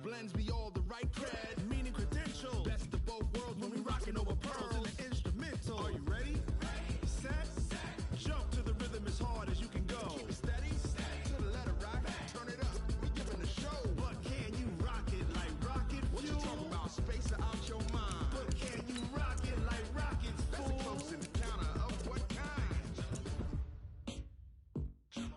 blends be all the right cred, meaning credentials. Best of both worlds when we rockin' over pearls in the instrumental. Are you ready? Set. Jump to the rhythm as hard as you can go. Keep it steady. To the letter rock. Turn it up. We giving the show. But can you rock it like rocket fuel? What you talking about? Space or out your mind? But can you rock it like rockets, fool? That's a close encounter of what kind? Gentlemen.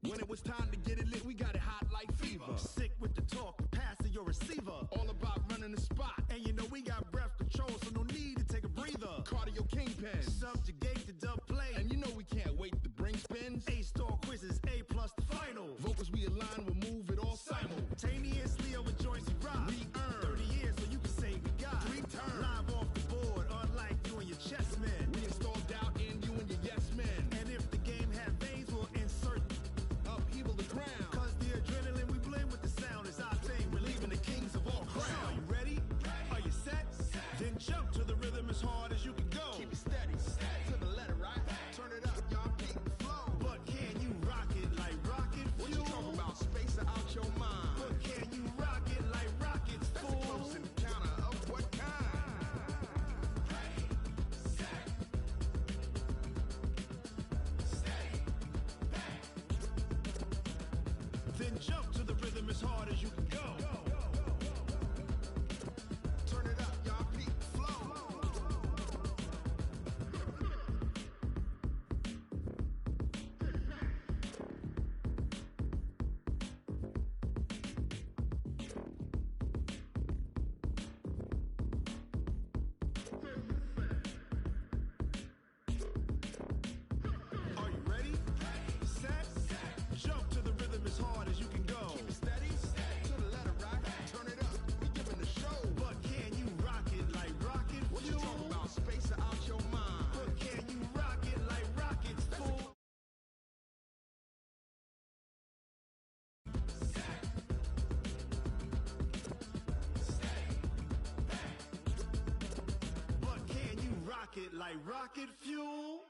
When it was time to get it lit, we got it hot like fever. Sick with the talk, passing your receiver. All about running the spot. And you know we got breath control, so no need to take a breather. Cardio kingpin. Subjugate the dub play. And you know we can't wait to bring spins. A-star quizzes, A+ the final. Vocals we align, we'll move it all simultaneously over joints we rock. We earn 30 years, so you can say we got 3 turns. Live off the board, unlike you and your chess men. We install doubt in you and your yes men. And if the game had veins, we'll insert upheaval the ground. Cause the adrenaline we blend with the sound is our thing. We're leaving the kings of all crowns. Are you ready? Are you set? Then jump to the rhythm as hard as you can go. Keep it steady. To the letter, right? Turn it up, y'all keep the flow. But can you rock it like rocket fuel? What you talking about? Space or out your mind? But can you rock it like rockets, fool? That's a close encounter of what kind? Set. Steady. Back. Then jump to the rhythm as hard as you can go. Turn it up, y'all keep the flow. Are you ready? Set. Jump to the rhythm as hard as you can go. Keep it steady. To the letter rock. Turn it up. We giving the show. But can you rock it like rocket fuel? What you talking about? Space or out your mind? But can you rock it like rockets, fool? But can you rock it like rocket fuel?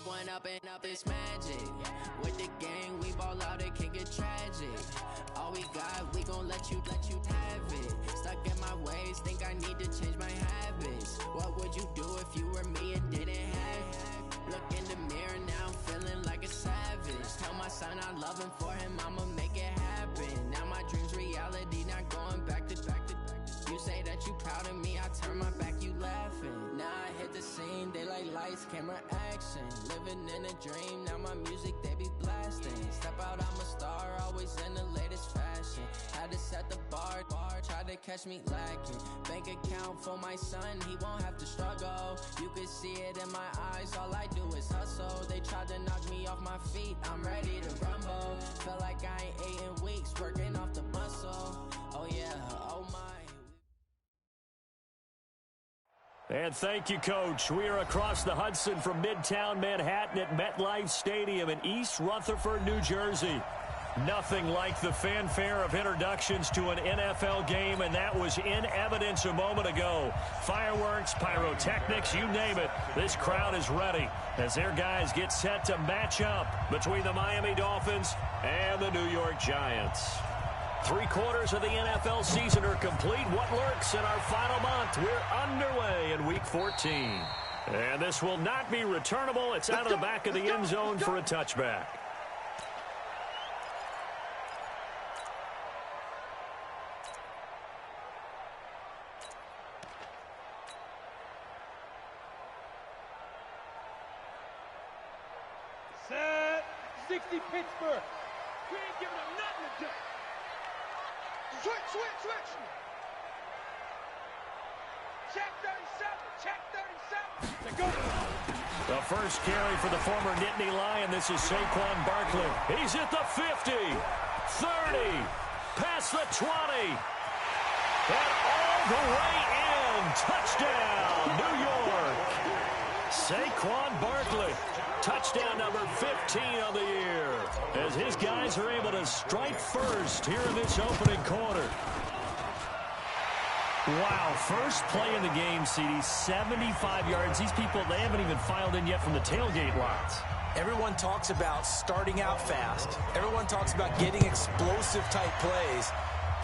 One up and up is magic. With the gang, we ball out, it can get tragic. All we got, we gon' let you have it. Stuck in my ways, think I need to change my habits. What would you do if you were me and didn't have it? Look in the mirror, now I'm feeling like a savage. Tell my son I love him, for him I'ma make it happen. Now my dream's reality, not going back to. You say that you proud of me, I turn my back, you laughing. Now I hit the scene, they like lights, camera, action. Living in a dream, now my music, they be blasting. Step out, I'm a star, always in the latest fashion. Had to set the bar, tried to catch me lacking. Bank account for my son, he won't have to struggle. You can see it in my eyes, all I do is hustle. They tried to knock me off my feet, I'm ready to rumble. Feel like I ain't ate in weeks, working off the muscle. Oh yeah, oh my. And thank you, Coach. We are across the Hudson from Midtown Manhattan at MetLife Stadium in East Rutherford, New Jersey. Nothing like the fanfare of introductions to an NFL game, and that was in evidence a moment ago. Fireworks, pyrotechnics, you name it. This crowd is ready as their guys get set to match up between the Miami Dolphins and the New York Giants. 3/4 of the NFL season are complete. What lurks in our final month? We're underway in Week 14. And this will not be returnable. It's out of the back of the end zone for a touchback. Set. 60 Pittsburgh. We ain't giving them nothing to do. Switch. Check 37. Check 37. They go. The first carry for the former Nittany Lion. This is Saquon Barkley. He's at the 50, 30, past the 20, and all the way in. Touchdown, New York. Saquon Barkley. Touchdown number 15 of the year, as his guys are able to strike first here in this opening quarter. Wow, first play in the game, CD, 75 yards. These people, they haven't even filed in yet from the tailgate lots. Everyone talks about starting out fast. Everyone talks about getting explosive-type plays.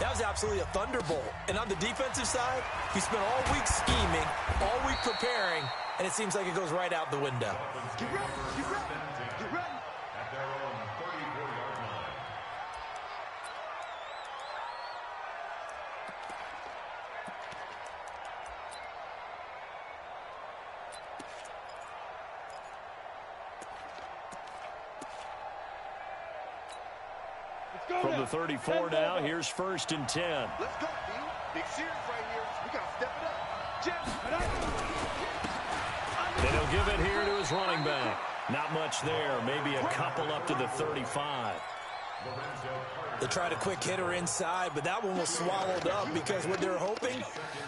That was absolutely a thunderbolt. And on the defensive side, he spent all week scheming, all week preparing, and it seems like it goes right out the window. Get ready. At their own 34-yard line. Let's go From now. the 34 now, here's 1st and 10. Let's go, D. Big series right here. We got to step it up. Jim. And he'll give it here to his running back. Not much there. Maybe a couple up to the 35. They tried a quick hitter inside, but that one was swallowed up because what they're hoping,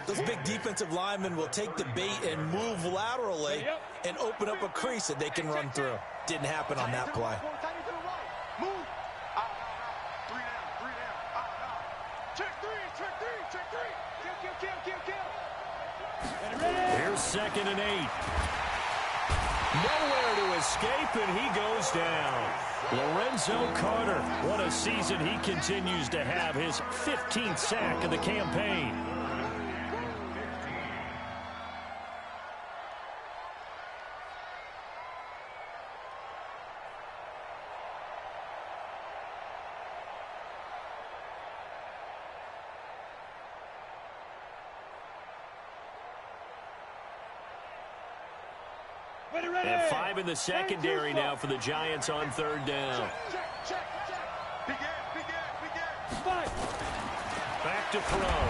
those big defensive linemen will take the bait and move laterally and open up a crease that they can run through. Didn't happen on that play. Move. Three down. Check three. Kill. Here's 2nd and 8. Nowhere to escape, and he goes down. Lorenzo Carter, what a season he continues to have, his 15th sack of the campaign. And 5 in the secondary now for the Giants on 3rd down. Check. Begin. Back to throw.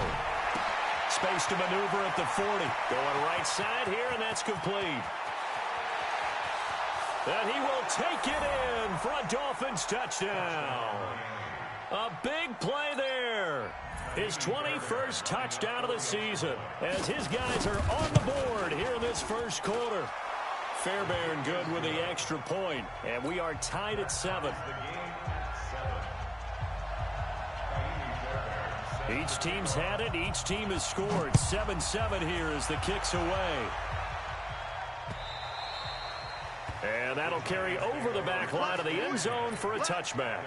Space to maneuver at the 40. Going right side here, and that's complete. And he will take it in for a Dolphins touchdown. A big play there. His 21st touchdown of the season, as his guys are on the board here in this first quarter. Fairbairn good with the extra point, and we are tied at 7. Each team's had it. Each team has scored. 7-7 here as the kick's away. And that'll carry over the back line of the end zone for a touchback.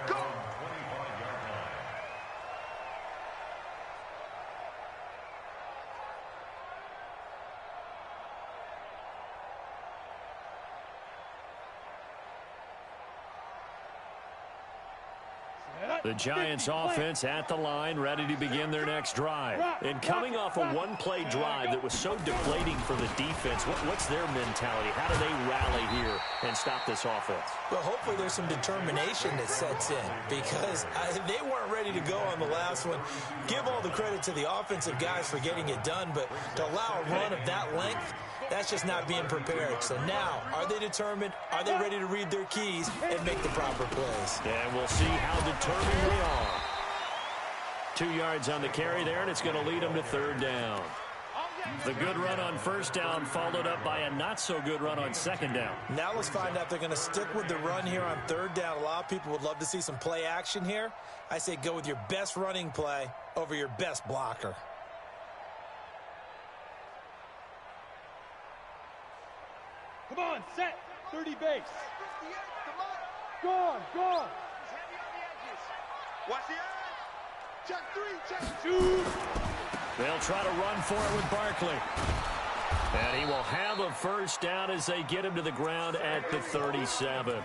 The Giants offense at the line, ready to begin their next drive. And coming off a one-play drive that was so deflating for the defense, what's their mentality? How do they rally here and stop this offense? Well, hopefully there's some determination that sets in because they weren't ready to go on the last one. Give all the credit to the offensive guys for getting it done, but to allow a run of that length, that's just not being prepared. So now, are they determined? Are they ready to read their keys and make the proper plays? And we'll see how determined they are. 2 yards on the carry there, and it's going to lead them to third down. The good run on first down followed up by a not-so-good run on second down. Now let's find out if they're going to stick with the run here on third down. A lot of people would love to see some play action here. I say go with your best running play over your best blocker. Come on, set. 30 base. Gone. Watch the edge. Check 3, check 2. They'll try to run for it with Barkley. And he will have a first down as they get him to the ground at the 37.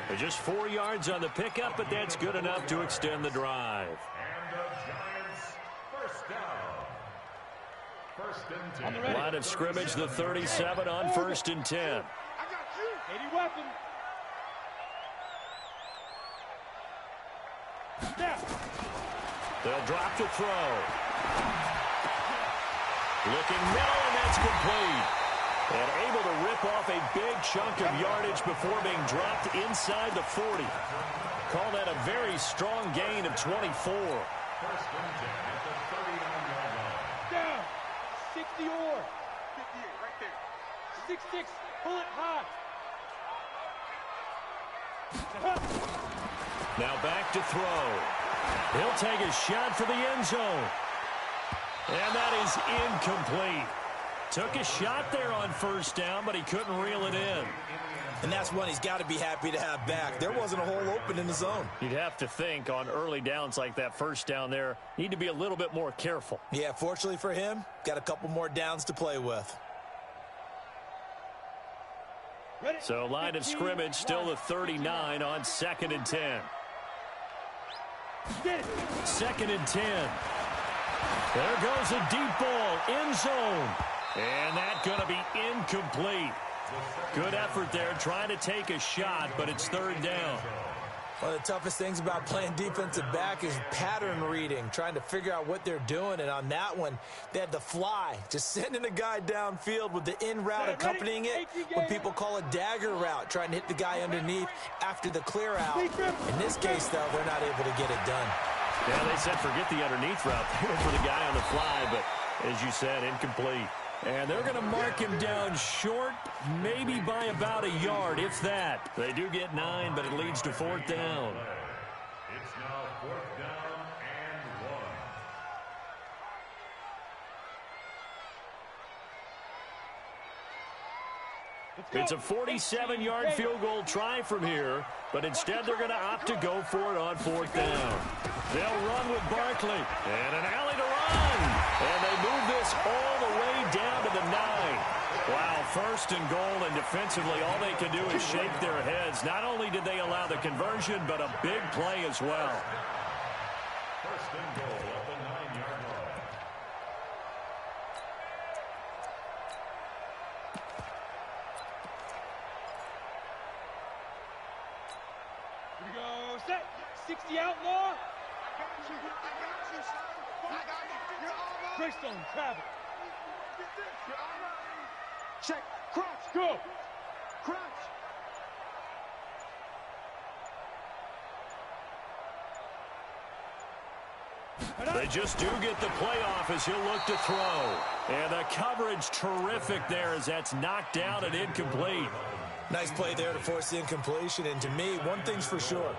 They're just 4 yards on the pickup, but that's good enough to extend the drive. And the Giants first down. First and 10. Line of scrimmage, the 37 on first and 10. I got you. 80 weapon. Snap. They'll drop the throw. Looking middle, and that's complete. And able to rip off a big chunk of yardage before being dropped inside the 40. Call that a very strong gain of 24. First and 10 at the 39-yard line. Down. 60 or. 58, right there. 6-6. Pull it high. Now back to throw. He'll take a shot for the end zone. And that is incomplete. Took a shot there on first down, but he couldn't reel it in. And that's one he's got to be happy to have back. There wasn't a hole open in the zone. You'd have to think on early downs like that first down there, need to be a little bit more careful. Yeah, fortunately for him, got a couple more downs to play with. So line of scrimmage still the 39 on 2nd and 10. 2nd and 10. There goes a deep ball, end zone. And that's going to be incomplete. Good effort there, trying to take a shot, but it's third down. One of the toughest things about playing defensive back is pattern reading, trying to figure out what they're doing. And on that one, they had the fly, just sending a guy downfield with the in route accompanying it, what people call a dagger route, trying to hit the guy underneath after the clear out. In this case, though, they're not able to get it done. Yeah, they said forget the underneath route. They went for the guy on the fly, but as you said, incomplete. And they're going to mark him down short, maybe by about a yard, if that. They do get 9, but it leads to 4th down. It's now 4th down and 1. It's a 47-yard field goal try from here, but instead they're going to opt to go for it on 4th down. They'll run with Barkley, and an alley to run. And they move this all the way down to the 9. Wow, 1st and goal, and defensively all they can do is shake their heads. Not only did they allow the conversion, but a big play as well. 1st and goal at the 9-yard line. Here we go. Set. 60 outlaw. Greystone, travel. Check. Crouch. Go. Crouch. They just do get the playoff as he'll look to throw. And the coverage terrific there as that's knocked down and incomplete. Nice play there to force the incompletion. And to me, one thing's for sure.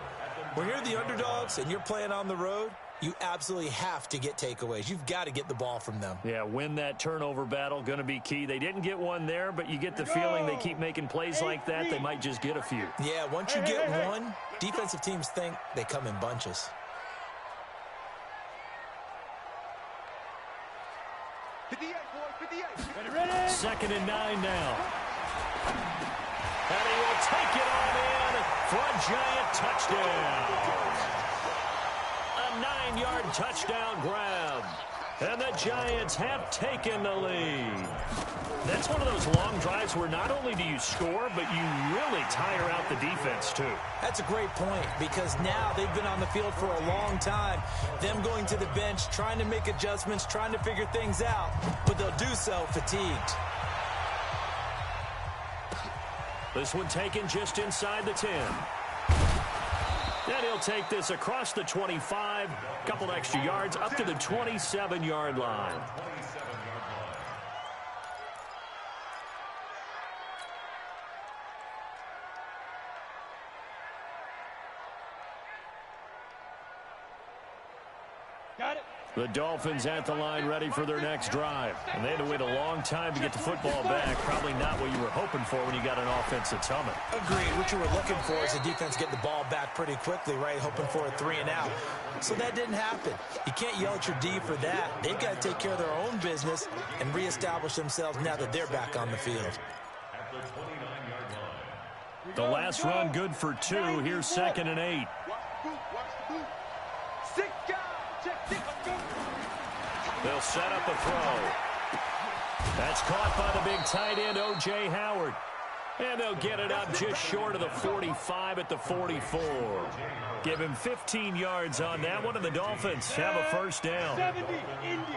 When you're the underdogs and you're playing on the road, you absolutely have to get takeaways. You've got to get the ball from them. Yeah, win that turnover battle, going to be key. They didn't get one there, but you get the feeling they keep making plays like that, they might just get a few. Yeah, once you get one, defensive teams think they come in bunches. 58, boys, 58. Ready? 2nd and 9 now. And he will take it on in for a giant touchdown. A 9-yard touchdown grab. And the Giants have taken the lead. That's one of those long drives where not only do you score, but you really tire out the defense, too. That's a great point, because now they've been on the field for a long time. Them going to the bench, trying to make adjustments, trying to figure things out, but they'll do so fatigued. This one taken just inside the 10. And he'll take this across the 25, couple extra yards up to the 27-yard line. Got it. The Dolphins at the line ready for their next drive. And they had to wait a long time to get the football back. Probably not what you were hoping for when you got an offense that's humming. Agreed. What you were looking for is the defense get the ball back pretty quickly, right? Hoping for a 3-and-out. So that didn't happen. You can't yell at your D for that. They've got to take care of their own business and reestablish themselves now that they're back on the field. The last run good for 2. Here's 2nd and 8. Watch the boot. 6 guys. Check 6. They'll set up a throw. That's caught by the big tight end, O.J. Howard. And they'll get it up just short of the 45 at the 44. Give him 15 yards on that one, and the Dolphins have a first down. 70, Indy.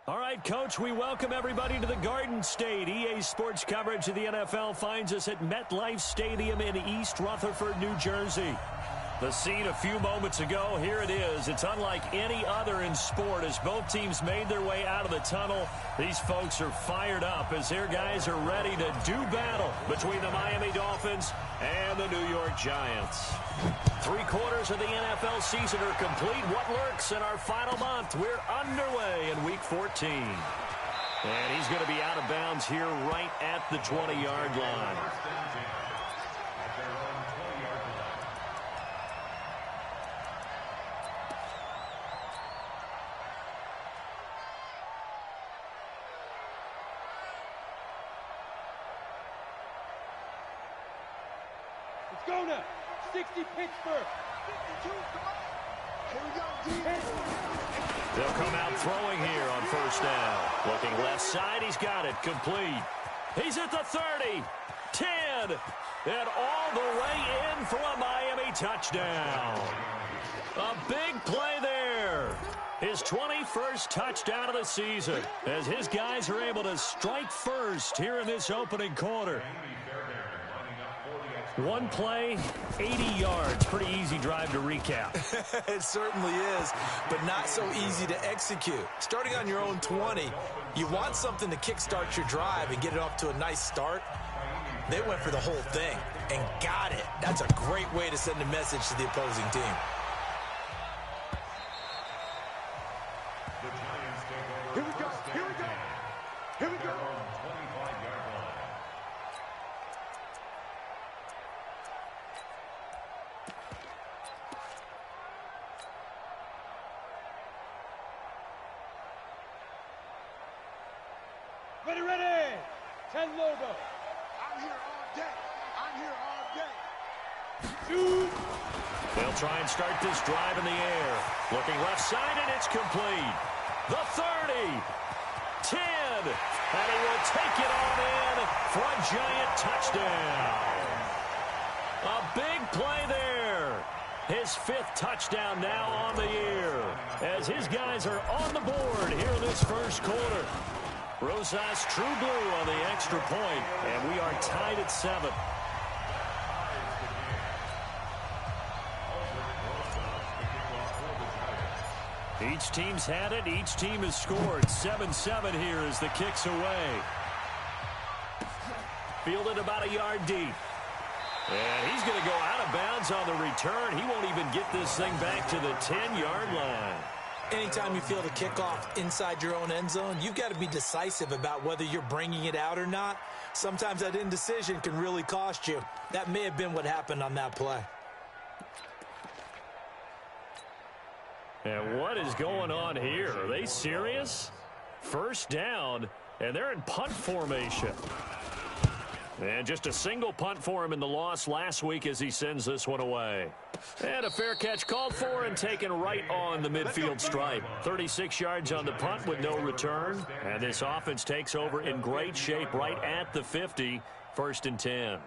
All right, Coach, we welcome everybody to the Garden State. EA Sports coverage of the NFL finds us at MetLife Stadium in East Rutherford, New Jersey. The scene a few moments ago, here it is. It's unlike any other in sport as both teams made their way out of the tunnel. These folks are fired up as their guys are ready to do battle between the Miami Dolphins and the New York Giants. 3 quarters of the NFL season are complete. What lurks in our final month? We're underway in Week 14. And he's going to be out of bounds here right at the 20-yard line. Let's go now. 60 Pittsburgh. 52, come on. Here we go, D. They'll come out throwing here on first down. Looking left side, he's got it. Complete. He's at the 30, 10, and all the way in for a Miami touchdown. A big play there. His 21st touchdown of the season as his guys are able to strike first here in this opening quarter. One play, 80 yards. Pretty easy drive to recap. It certainly is, but not so easy to execute. Starting on your own 20, you want something to kickstart your drive and get it off to a nice start. They went for the whole thing and got it. That's a great way to send a message to the opposing team. Here we go, here we go. Here we go. Ready, ready. 10 logo. I'm here all day. I'm here all day. Shoot. They'll try and start this drive in the air. Looking left side, and it's complete. The 30, 10, and he will take it on in for a Giant touchdown. A big play there. His 5th touchdown now on the year as his guys are on the board here in this first quarter. Rosas true blue on the extra point, and we are tied at 7. Each team's had it. Each team has scored. 7-7 here as the kick's away. Fielded about a yard deep. And he's going to go out of bounds on the return. He won't even get this thing back to the 10-yard line. Anytime you field a kickoff inside your own end zone, you've got to be decisive about whether you're bringing it out or not. Sometimes that indecision can really cost you. That may have been what happened on that play. And what is going on here? Are they serious? First down, and they're in punt formation. And just a single punt for him in the loss last week as he sends this one away. And a fair catch called for and taken right on the midfield stripe. 36 yards on the punt with no return. And this offense takes over in great shape right at the 50. 1st and 10.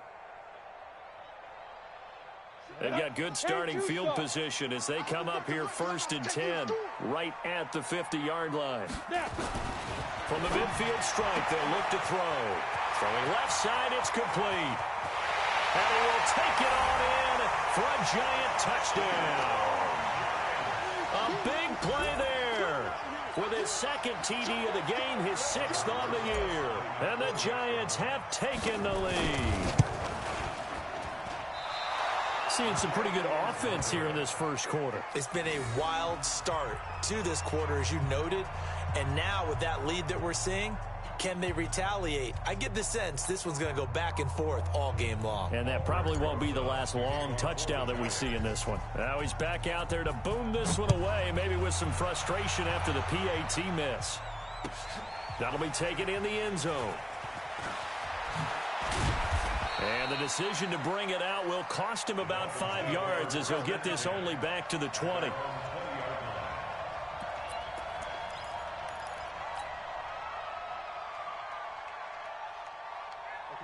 They've got good starting field position as they come up here 1st and 10 right at the 50-yard line. From the midfield stripe, they'll look to throw. Throwing left side, it's complete. And he will take it on in for a Giant touchdown. A big play there. With his 2nd TD of the game, his 6th on the year. And the Giants have taken the lead. Seeing some pretty good offense here in this first quarter. It's been a wild start to this quarter, as you noted. And now with that lead that we're seeing, can they retaliate? I get the sense this one's going to go back and forth all game long. And that probably won't be the last long touchdown that we see in this one. Now he's back out there to boom this one away, maybe with some frustration after the PAT miss. That'll be taken in the end zone. And the decision to bring it out will cost him about 5 yards as he'll get this only back to the 20. Okay,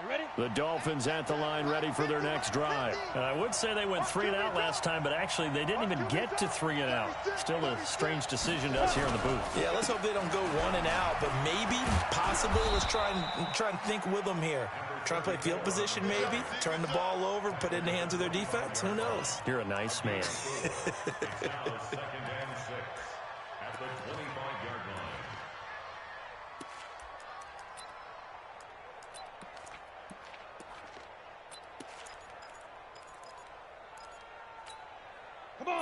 ready? The Dolphins at the line ready for their next drive. I would say they went 3 and out last time, but actually they didn't even get to 3 and out. Still a strange decision to us here in the booth. Yeah, let's hope they don't go 1 and out, but maybe, possibly, let's try and think with them here. Try and play field position maybe, turn the ball over, put it in the hands of their defense. Who knows? You're a nice man.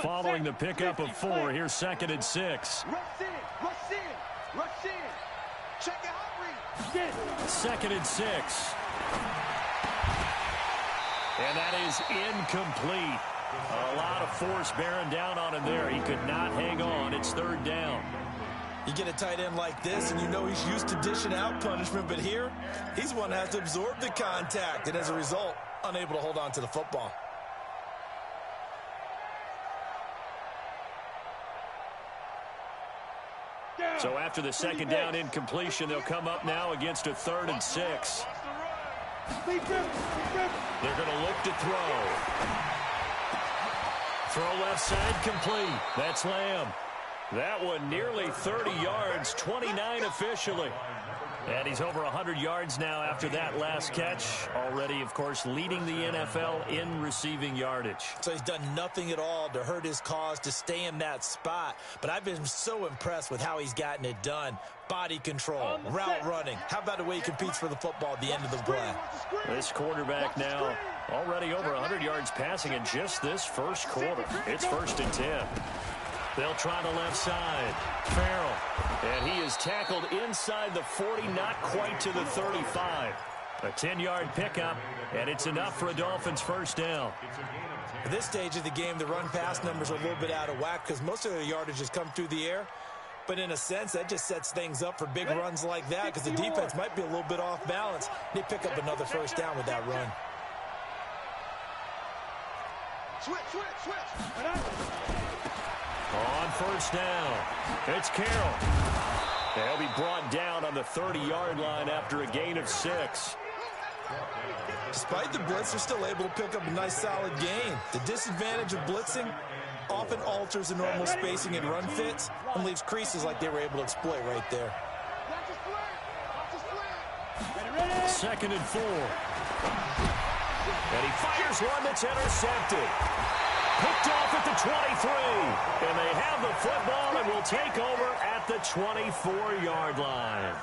Following the pickup of 4, here's 2nd and 6. Rush in, rush in, rush in. Check it out, read. 2nd and 6. And that is incomplete. A lot of force bearing down on him there. He could not hang on. It's 3rd down. You get a tight end like this, and you know he's used to dishing out punishment, but here, he's one that has to absorb the contact, and as a result, unable to hold on to the football. So after the 2nd down incompletion, they'll come up now against a 3rd and 6. They're going to look to throw. Throw left side complete. That's Lamb. That one nearly 30 yards, 29 officially. And he's over 100 yards now after that last catch. Already, of course, leading the NFL in receiving yardage. So he's done nothing at all to hurt his cause to stay in that spot. But I've been so impressed with how he's gotten it done. Body control, route running. How about the way he competes for the football at the end of the play? This quarterback now already over 100 yards passing in just this first quarter. It's 1st and 10. They'll try the left side. Farrell. And he is tackled inside the 40, not quite to the 35. A 10-yard pickup, and it's enough for a Dolphins 1st down. At this stage of the game, the run-pass numbers are a little bit out of whack because most of their yardage has come through the air. But in a sense, that just sets things up for big runs like that because the defense might be a little bit off balance. They pick up another 1st down with that run. Switch. On 1st down, it's Carroll. They'll be brought down on the 30-yard line after a gain of 6. Despite the blitz, they're still able to pick up a nice, solid gain. The disadvantage of blitzing often alters the normal spacing and run fits and leaves creases like they were able to exploit right there. 2nd and 4. And he fires one that's intercepted. Picked off at the 23. And they have the football and will take over at the 24-yard line.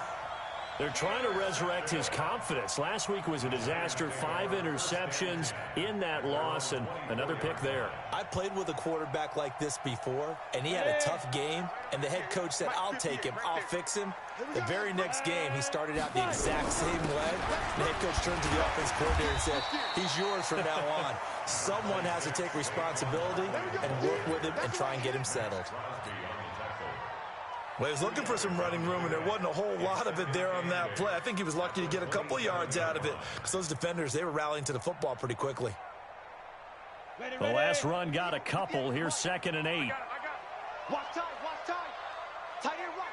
They're trying to resurrect his confidence. Last week was a disaster. 5 interceptions in that loss, and another pick there. I played with a quarterback like this before, and he had a tough game, and the head coach said, I'll take him, I'll fix him. The very next game, he started out the exact same way. The head coach turned to the offense coordinator and said, he's yours from now on. Someone has to take responsibility and work with him and try and get him settled. Well, he was looking for some running room, and there wasn't a whole lot of it there on that play. I think he was lucky to get a couple of yards out of it because those defenders, they were rallying to the football pretty quickly. The last run got a couple. Here's 2nd and 8. Watch time. Tight end right.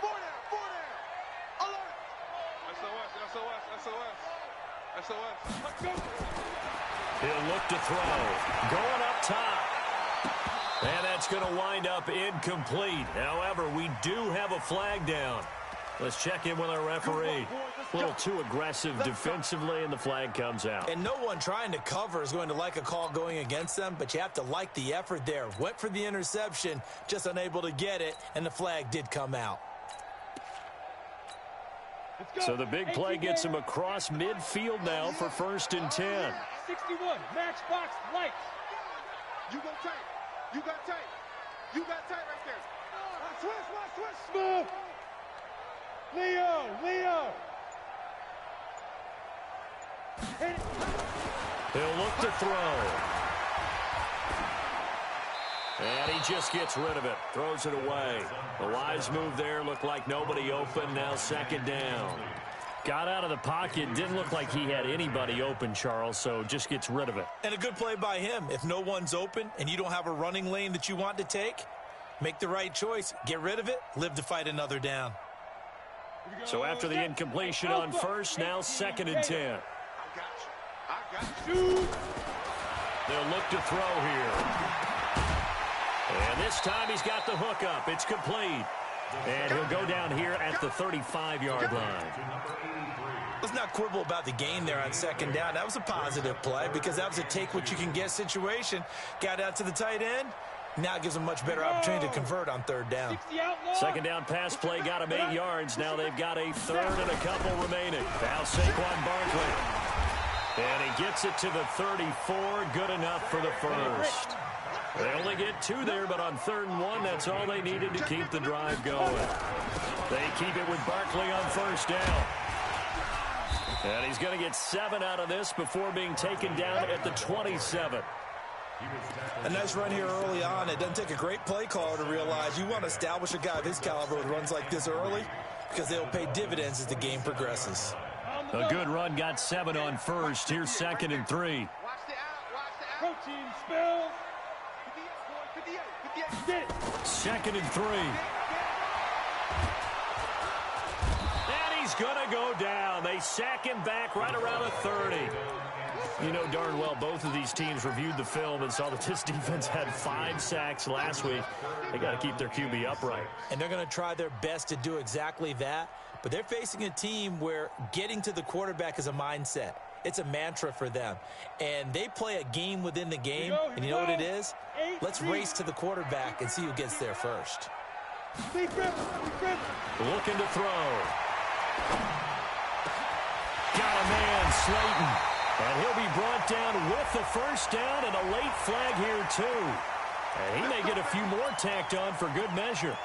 4 there. Alert. SOS. He'll look to throw. Going up top. And that's going to wind up incomplete. However, we do have a flag down. Let's check in with our referee. A little too aggressive defensively, and the flag comes out. And no one trying to cover is going to like a call going against them, but you have to like the effort there. Went for the interception, just unable to get it, and the flag did come out. So the big play gets him across midfield now for 1st and 10. 61, matchbox lights. You go tight. You got tight right there. Switch. Smooth. Leo. He'll look to throw. And he just gets rid of it. Throws it away. The wise move there. Looked like nobody open. Now 2nd down. Got out of the pocket. Didn't look like he had anybody open, Charles, so just gets rid of it. And a good play by him. If no one's open and you don't have a running lane that you want to take, make the right choice. Get rid of it. Live to fight another down. So after the incompletion on first, now 2nd and 10. I got you. They'll look to throw here. And this time he's got the hook up. It's complete. And he'll go down here at the 35-yard line. Let's not quibble about the gain there on 2nd down. That was a positive play because that was a take-what-you-can-get situation. Got out to the tight end. Now gives them a much better opportunity to convert on 3rd down. 2nd down pass play got him 8 yards. Now they've got a 3rd and a couple remaining. Now Saquon Barkley. And he gets it to the 34. Good enough for the first. They only get 2 there, but on 3rd and 1, that's all they needed to keep the drive going. They keep it with Barkley on 1st down. And he's going to get 7 out of this before being taken down at the 27. A nice run here early on. It doesn't take a great play caller to realize you want to establish a guy of his caliber with runs like this early because they'll pay dividends as the game progresses. A good run got 7 on first. Here's 2nd and 3. Protein spills. 2nd and 3. And he's going to go down. They sack him back right around a 30. You know darn well both of these teams reviewed the film and saw that this defense had 5 sacks last week. They got to keep their QB upright. And they're going to try their best to do exactly that. But they're facing a team where getting to the quarterback is a mindset. It's a mantra for them. And they play a game within the game. And you know what it is? Let's race to the quarterback and see who gets there first. Looking to throw. Got a man, Slayton. And he'll be brought down with the 1st down and a late flag here, too. And he may get a few more tacked on for good measure.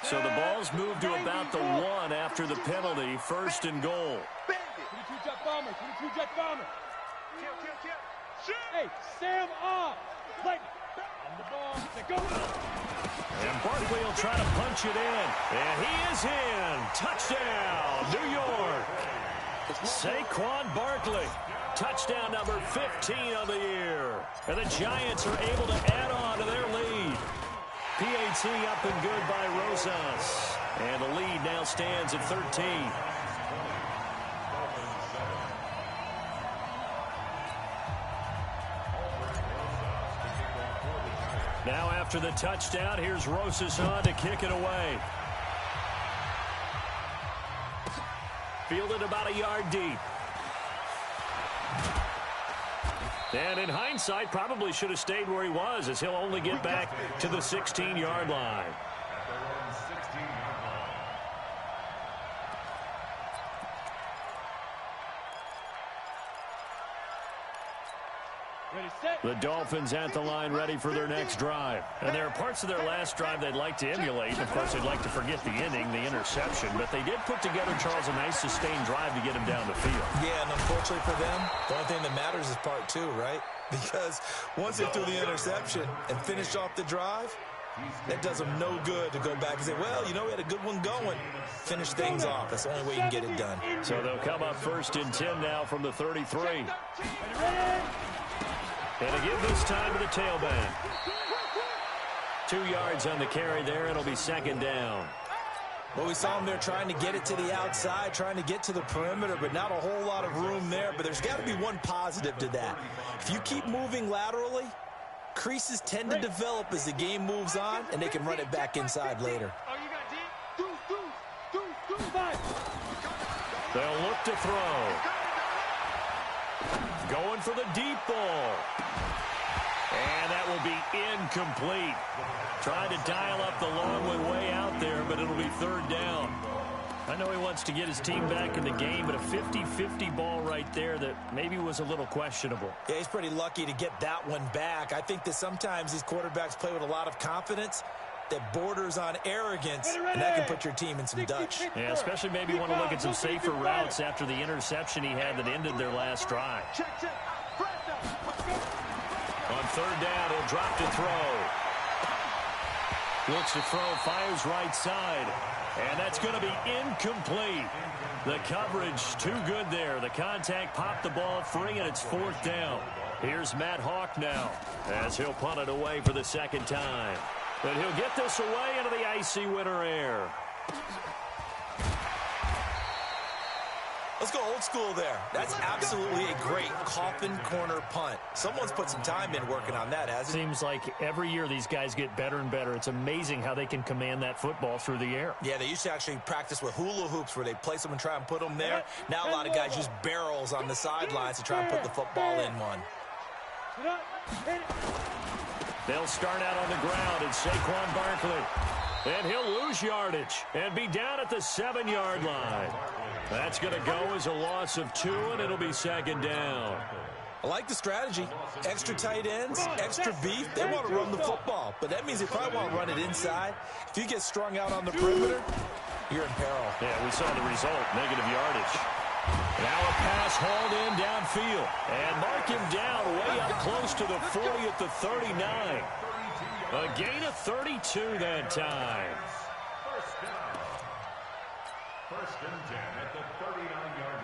So the ball's moved to about the 1 after the penalty. 1st and goal. 22 jet bomber. 22 jet bomber. Hey, Sam off. Like on the ball. Go. And Barkley will try to punch it in. And he is in. Touchdown, New York. Saquon Barkley. Touchdown number 15 of the year. And the Giants are able to add on to their lead. PAT up and good by Rosas. And the lead now stands at 13. Now after the touchdown, here's Rosas on to kick it away. Fielded about a yard deep. And in hindsight, probably should have stayed where he was, as he'll only get back to the 16-yard line. The Dolphins at the line ready for their next drive. And there are parts of their last drive they'd like to emulate. Of course, they'd like to forget the inning, the interception. But they did put together, Charles, a nice sustained drive to get him down the field. Yeah, and unfortunately for them, the only thing that matters is part 2, right? Because once they threw the interception and finished off the drive, that does them no good to go back and say, well, you know, we had a good one going. Finish things off. That's the only way you can get it done. So they'll come up 1st and 10 now from the 33. And to give this time to the tailback. 2 yards on the carry there. It'll be 2nd down. Well, we saw him there trying to get it to the outside, trying to get to the perimeter, but not a whole lot of room there. But there's got to be one positive to that. If you keep moving laterally, creases tend to develop as the game moves on, and they can run it back inside later. They'll look to throw. Going for the deep ball. And that will be incomplete. Trying to dial up the long one way out there, but it'll be 3rd down. I know he wants to get his team back in the game, but a 50-50 ball right there that maybe was a little questionable. Yeah, he's pretty lucky to get that one back. I think that sometimes these quarterbacks play with a lot of confidence that borders on arrogance, and that can put your team in some Dutch. Yeah, especially maybe want to look at some safer routes after the interception he had that ended their last drive. On 3rd down, he'll drop to throw. Looks to throw, fires right side. And that's going to be incomplete. The coverage too good there. The contact popped the ball free, and it's 4th down. Here's Matt Hawk now as he'll punt it away for the 2nd time. But he'll get this away into the icy winter air. Let's go old school there. That's absolutely a great coffin corner punt. Someone's put some time in working on that, hasn't it? Seems like every year these guys get better and better. It's amazing how they can command that football through the air. Yeah, they used to actually practice with hula hoops where they place them and try and put them there. Now a lot of guys use barrels on the sidelines to try and put the football in one. They'll start out on the ground, and Saquon Barkley. And he'll lose yardage and be down at the 7-yard line. That's going to go as a loss of 2, and it'll be second down. I like the strategy. Extra tight ends, extra beef. They want to run the football, but that means they probably want to run it inside. If you get strung out on the perimeter, you're in peril. Yeah, we saw the result, negative yardage. Now a pass hauled in downfield, and mark him down way up close to the 40 at the 39. A gain of 32 that time. First down. First and 10 at the 39-yard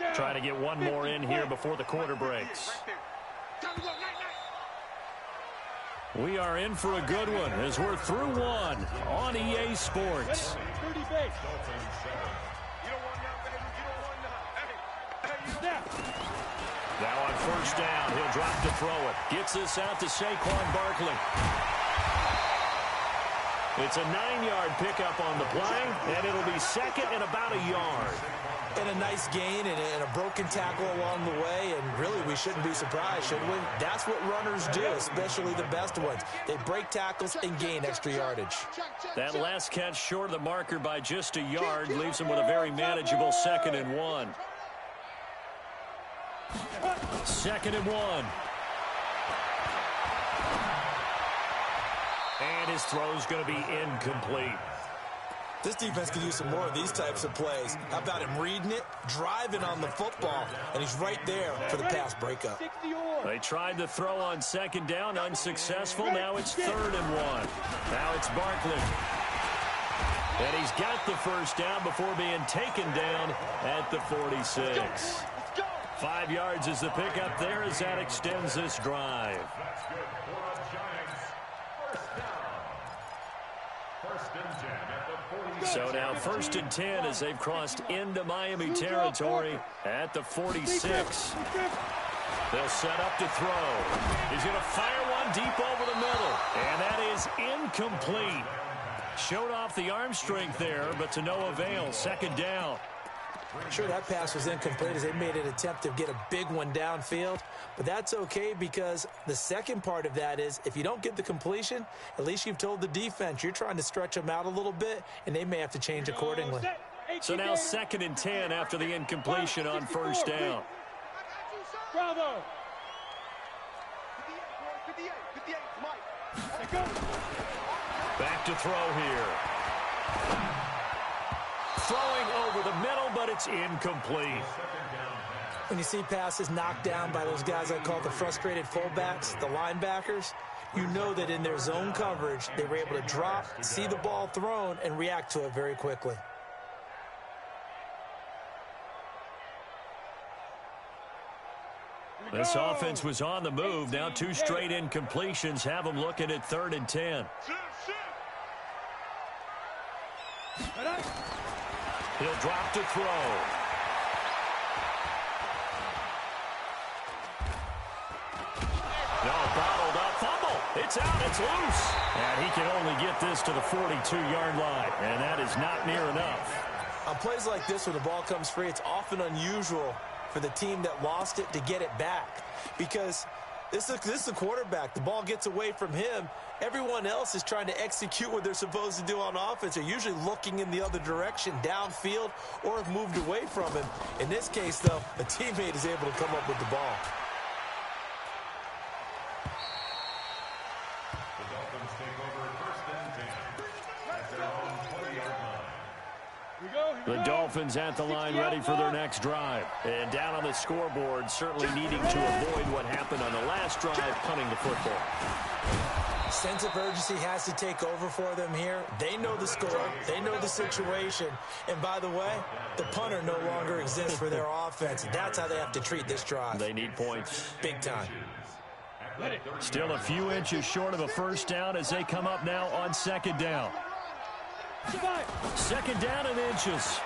line. Trying to get one more in here before the quarter breaks. We are in for a good one as we're through one on EA Sports. Now on first down, he'll drop to throw it. Gets this out to Saquon Barkley. It's a 9-yard pickup on the play, and it'll be second and about a yard. And a nice gain and a broken tackle along the way, and really we shouldn't be surprised, should we? That's what runners do, especially the best ones. They break tackles and gain extra yardage. That last catch short of the marker by just a yard leaves him with a very manageable 2nd and 1. 2nd and 1. And his throw's going to be incomplete. This defense could use some more of these types of plays. How about him reading it, driving on the football, and he's right there for the pass breakup. They tried to throw on 2nd down, unsuccessful. Now it's 3rd and 1. Now it's Barkley. And he's got the first down before being taken down at the 46. 5 yards is the pickup there as that extends this drive. That's good for the Giants. First down. First and 10 at the 46. So now 1st and 10 as they've crossed into Miami territory at the 46. They'll set up to throw. He's going to fire one deep over the middle. And that is incomplete. Showed off the arm strength there, but to no avail. 2nd down. Sure, that pass was incomplete as they made an attempt to get a big one downfield, but that's okay because the second part of that is if you don't get the completion, at least you've told the defense you're trying to stretch them out a little bit, and they may have to change accordingly. So now 2nd and 10 after the incompletion on 1st down. Bravo. Back to throw here. Throwing over the middle, but it's incomplete. When you see passes knocked down by those guys I call the frustrated fullbacks, the linebackers, you know that in their zone coverage, they were able to drop, see the ball thrown, and react to it very quickly. This offense was on the move. Now 2 straight incompletions have them looking at 3rd and 10. He'll drop to throw. No, bottled up. Fumble. It's out. It's loose. And he can only get this to the 42-yard line. And that is not near enough. On plays like this where the ball comes free, it's often unusual for the team that lost it to get it back. Because this is the quarterback. The ball gets away from him. Everyone else is trying to execute what they're supposed to do on offense. They're usually looking in the other direction, downfield, or have moved away from him. In this case, though, a teammate is able to come up with the ball. The Dolphins take over 1st and 10 at their own 20-yard line. The Dolphins at the line ready for their next drive. And down on the scoreboard, certainly needing to avoid what happened on the last drive, punting the football. Sense of urgency has to take over for them here. They know the score. They know the situation. And by the way, the punter no longer exists for their offense. That's how they have to treat this drive. They need points. Big time. Still a few inches short of a first down as they come up now on 2nd down. Second down and inches.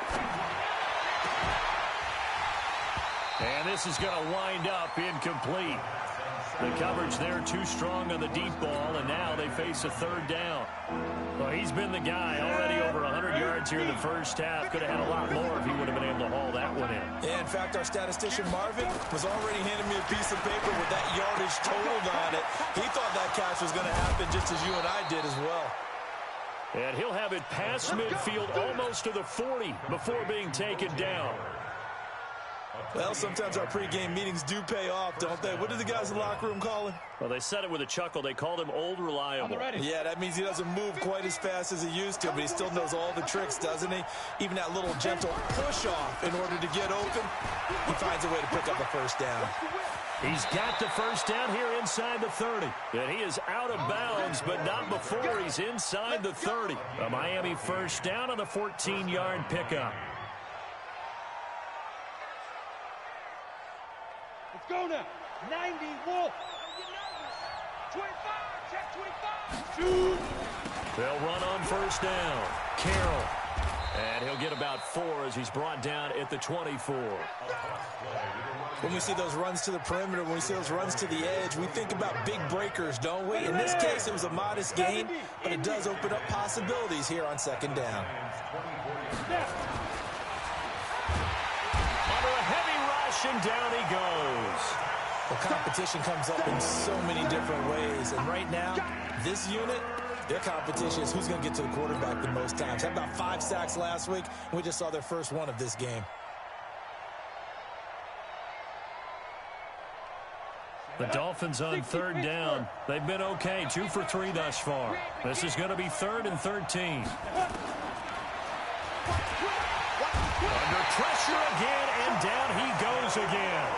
And this is going to wind up incomplete. The coverage there too strong on the deep ball, and now they face a third down. Well, he's been the guy already over 100 yards here in the first half. Could have had a lot more if he would have been able to haul that one in. Yeah, in fact, our statistician Marvin was already handing me a piece of paper with that yardage totaled on it. He thought that catch was going to happen just as you and I did as well. And he'll have it past midfield almost to the 40 before being taken down. Well, sometimes our pregame meetings do pay off, don't they? What do the guys in the locker room call him? Well, they said it with a chuckle. They called him Old Reliable. Yeah, that means he doesn't move quite as fast as he used to, but he still knows all the tricks, doesn't he? Even that little gentle push-off in order to get open, he finds a way to pick up a first down. He's got the first down here inside the 30. And he is out of bounds, but not before he's inside the 30. A Miami first down on the 14-yard pickup. Let's go now. 91. 25. Check 25. Shoot. They'll run on first down. Carroll. And he'll get about 4 as he's brought down at the 24. When we see those runs to the perimeter, when we see those runs to the edge, we think about big breakers, don't we? In this case, it was a modest gain, but it does open up possibilities here on second down. Under a heavy rush, and down he goes. The competition comes up in so many different ways, and right now, this unit, their competition is who's going to get to the quarterback the most times. Had about 5 sacks last week, and we just saw their first one of this game. The Dolphins on third down. They've been okay, 2 for 3 thus far. This is going to be 3rd and 13. Under pressure again, and down he goes again.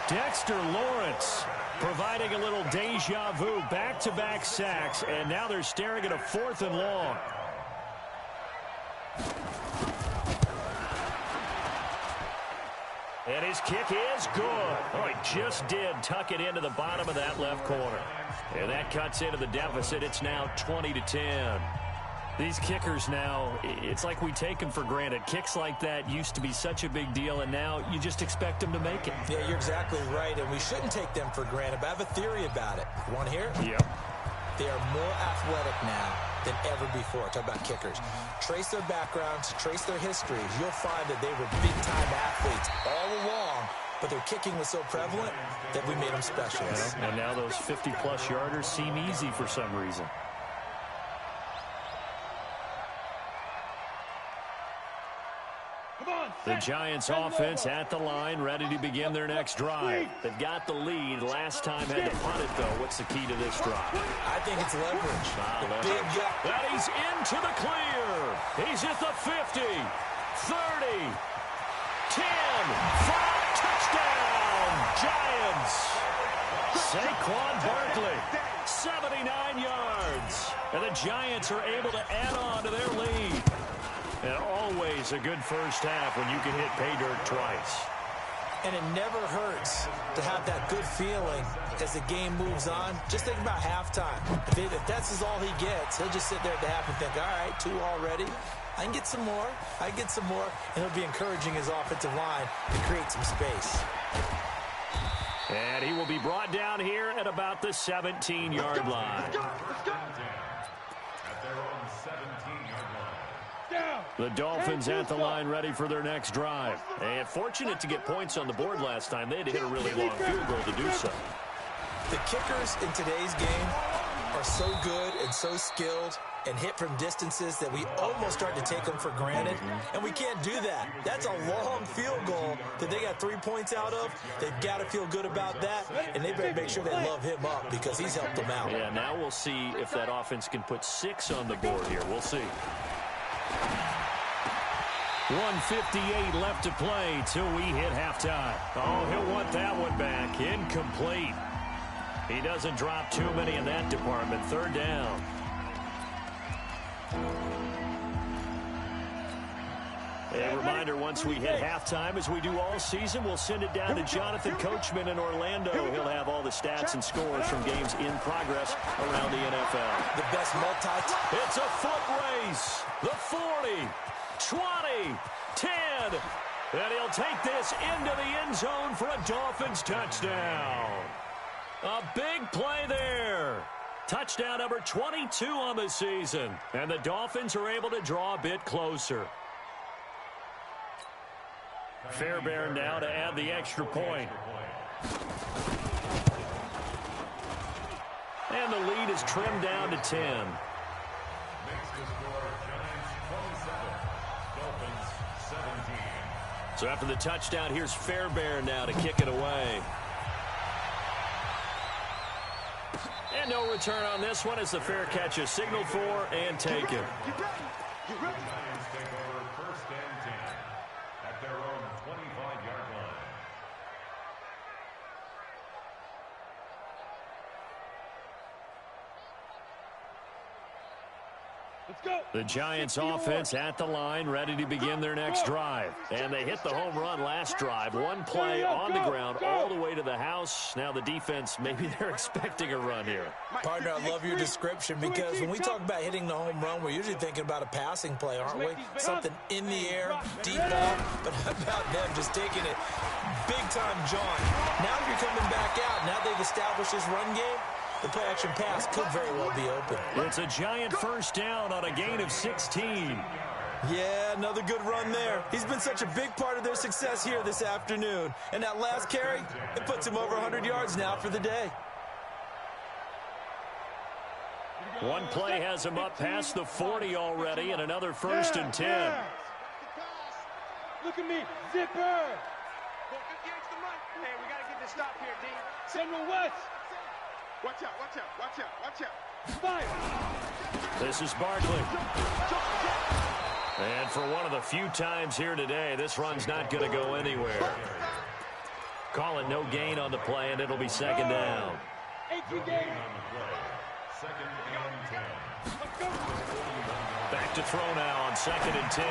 Dexter Lawrence providing a little deja vu, back-to-back sacks, and now they're staring at a 4th and long. And his kick is good. Oh, he just did tuck it into the bottom of that left corner. And that cuts into the deficit. It's now 20-10. These kickers now, it's like we take them for granted. Kicks like that used to be such a big deal, and now you just expect them to make it. Yeah, you're exactly right, and we shouldn't take them for granted, but I have a theory about it. You want to hear it? Yep. They are more athletic now than ever before. Talk about kickers. Trace their backgrounds, trace their histories. You'll find that they were big-time athletes all along, but their kicking was so prevalent that we made them specialists. And now those 50-plus yarders seem easy for some reason. The Giants offense at the line, ready to begin their next drive. They've got the lead. Last time had to punt it, though. What's the key to this drive? I think it's leverage. Big guy. And he's into the clear. He's at the 50, 30, 10, 5, touchdown, Giants. Saquon Barkley, 79 yards. And the Giants are able to add on to their lead. And always a good first half when you can hit pay dirt twice. And it never hurts to have that good feeling as the game moves on. Just think about halftime. If that's all he gets, he'll just sit there at the half and think, all right, 2 already. I can get some more. I can get some more. And he'll be encouraging his offensive line to create some space. And he will be brought down here at about the 17-yard line. At their own 17-yard line. The Dolphins at the line ready for their next drive. And fortunate to get points on the board last time. They had to hit a really long field goal to do so. The kickers in today's game are so good and so skilled and hit from distances that we almost start to take them for granted. And we can't do that. That's a long field goal that they got 3 points out of. They've got to feel good about that. And they better make sure they love him up because he's helped them out. Yeah, now we'll see if that offense can put 6 on the board here. We'll see. 1:58 left to play till we hit halftime. Oh, he'll want that one back. Incomplete. He doesn't drop too many in that department. 3rd down. A reminder, once we hit halftime, as we do all season, we'll send it down to Jonathan Coachman in Orlando. He'll have all the stats and scores from games in progress around the NFL. The best It's a foot race. The 40, 20, 10. And he'll take this into the end zone for a Dolphins touchdown. A big play there. Touchdown number 22 on the season. And the Dolphins are able to draw a bit closer. Fairbairn now to add the extra point. And the lead is trimmed down to 10. Makes the score Giants 27, Dolphins 17. So after the touchdown, here's Fairbairn now to kick it away. And no return on this one as the fair catch is signaled for and taken. The Giants take over 1st and 10 at their own 25-yard line. Let's go. The Giants offense at the line, ready to begin their next drive. And they hit the home run last drive. One play on the ground all the way to the house. Now the defense, maybe they're expecting a run here. Partner, I love your description because when we talk about hitting the home run, we're usually thinking about a passing play, aren't we? Something in the air, deep ball. But how about them just taking it big-time jaunt? Now you're coming back out. Now they've established this run game. The play-action pass could very well be open. It's a Giant first down on a gain of 16. Yeah, another good run there. He's been such a big part of their success here this afternoon. And that last carry, it puts him over 100 yards now for the day. One play has him up past the 40 already, and another 1st and 10. Look at me, zipper. Hey, we got to get this stop here, D. General West. Watch out, watch out, watch out, watch out. Fire. This is Barkley. And for one of the few times here today, this run's not going to go anywhere. Call it no gain on the play, and it'll be 2nd down. No gain on the play. 2nd and 10. Let's go. Back to throw now on 2nd and 10.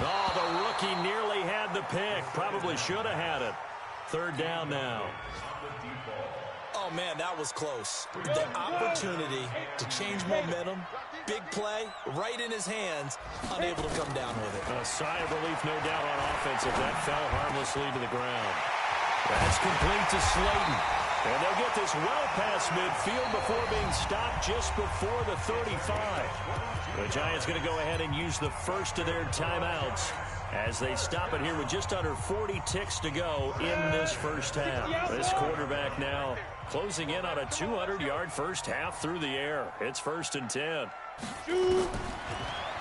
Oh, the rookie nearly had the pick. Probably should have had it. 3rd down now. Oh, man, that was close. The opportunity to change momentum, big play, right in his hands, unable to come down with it. A sigh of relief, no doubt, on offense if that fell harmlessly to the ground. That's complete to Slayton. And they'll get this well past midfield before being stopped just before the 35. The Giants going to go ahead and use the first of their timeouts as they stop it here with just under 40 ticks to go in this first half. This quarterback now closing in on a 200-yard first half through the air. It's 1st and 10.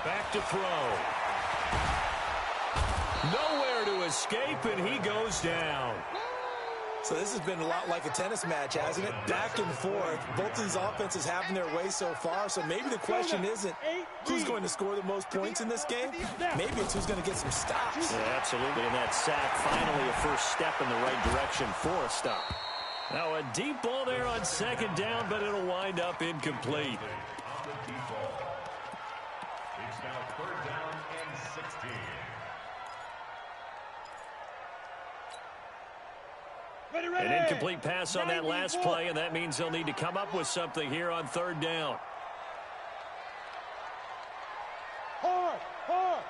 Back to throw. Nowhere to escape, and he goes down. So this has been a lot like a tennis match, hasn't it? Back and forth. Both of these offenses having their way so far. So maybe the question isn't who's going to score the most points in this game. Maybe it's who's going to get some stops. Yeah, absolutely. And that sack, finally a first step in the right direction for a stop. Now a deep ball there on 2nd down, but it'll wind up incomplete. On the deep ball. It's now 3rd down and 16. An incomplete pass on that last play, and that means they'll need to come up with something here on 3rd down. Hard, hard.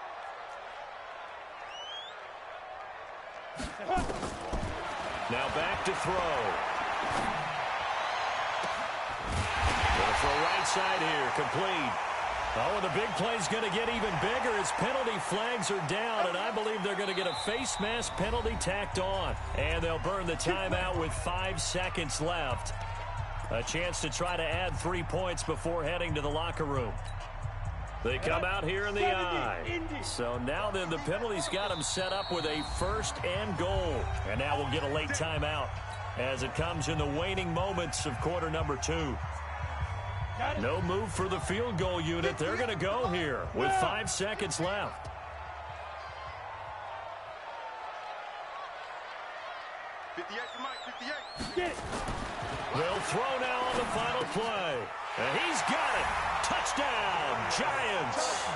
Now back to throw. Going to throw right side here, complete. Oh, and the big play's going to get even bigger as penalty flags are down, and I believe they're going to get a face mask penalty tacked on. And they'll burn the timeout with 5 seconds left. A chance to try to add 3 points before heading to the locker room. They come out here in the eye. So now then the penalty's got them set up with a 1st and goal. And now we'll get a late timeout as it comes in the waning moments of quarter number 2. No move for the field goal unit. They're going to go here with 5 seconds left. 58 for Mike, 58. Get it. They'll throw now on the final play. And he's got it. Touchdown, Giants.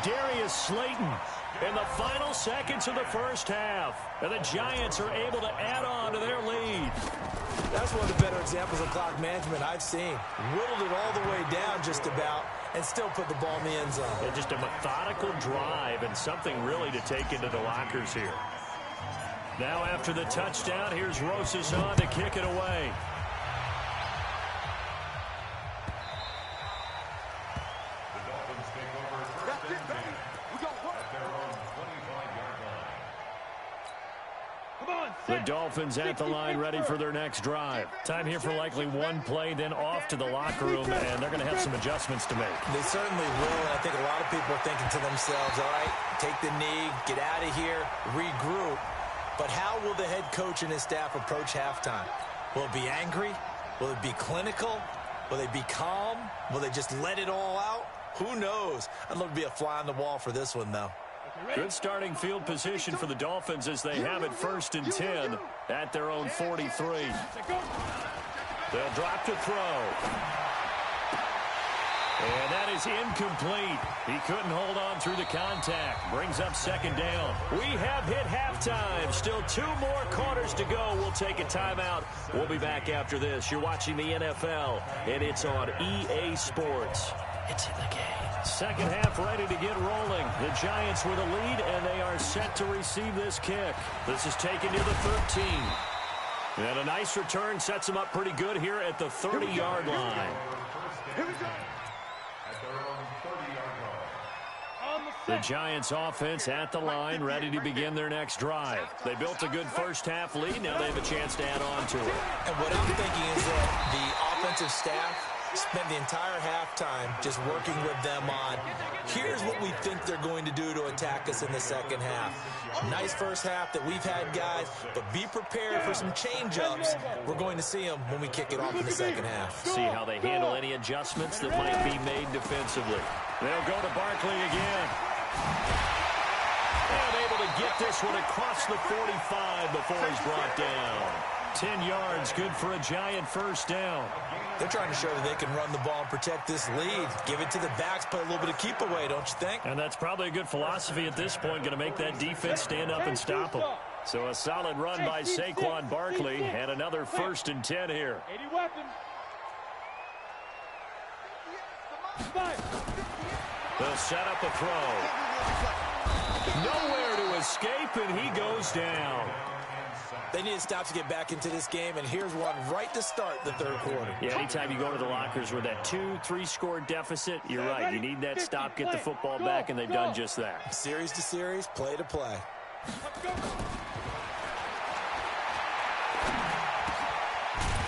Darius Slayton in the final seconds of the first half. And the Giants are able to add on to their lead. That's one of the better examples of clock management I've seen. Whittled it all the way down just about and still put the ball in the end zone. Yeah, just a methodical drive and something really to take into the lockers here. Now after the touchdown, here's Rosas on to kick it away. The Dolphins at the line, ready for their next drive. Time here for likely one play, then off to the locker room, and they're going to have some adjustments to make. They certainly will, and I think a lot of people are thinking to themselves, all right, take the knee, get out of here, regroup. But how will the head coach and his staff approach halftime? Will it be angry? Will it be clinical? Will they be calm? Will they just let it all out? Who knows? I'd love to be a fly on the wall for this one, though. Good starting field position for the Dolphins as they have it 1st and 10 at their own 43. They'll drop to throw. And that is incomplete. He couldn't hold on through the contact. Brings up 2nd down. We have hit halftime. Still 2 more quarters to go. We'll take a timeout. We'll be back after this. You're watching the NFL, and it's on EA Sports. It's in the game. Second half ready to get rolling. The Giants with a lead, and they are set to receive this kick. This is taken to the 13. And a nice return sets them up pretty good here at the 30-yard line. Here we go. The Giants offense at the line, ready to begin their next drive. They built a good first half lead. Now they have a chance to add on to it. And what I'm thinking is that the offensive staff spent the entire halftime just working with them on, here's what we think they're going to do to attack us in the second half. Nice first half that we've had, guys, but be prepared for some change-ups. We're going to see them when we kick it off in the second half. See how they handle any adjustments that might be made defensively. They'll go to Barkley again. And able to get this one across the 45 before he's brought down. 10 yards, good for a Giant first down. They're trying to show that they can run the ball and protect this lead. Give it to the backs, play a little bit of keep away, don't you think? And that's probably a good philosophy at this point, going to make that defense stand up and stop them. So a solid run by Saquon Barkley and another 1st and 10 here. 80 weapons. They'll set up a throw. Nowhere to escape, and he goes down. They need to stop to get back into this game, and here's one right to start the third quarter. Yeah, anytime you go to the lockers with that 2-3 score deficit, you're right. You need that stop, get the football back, and they've done just that. Series to series, play to play.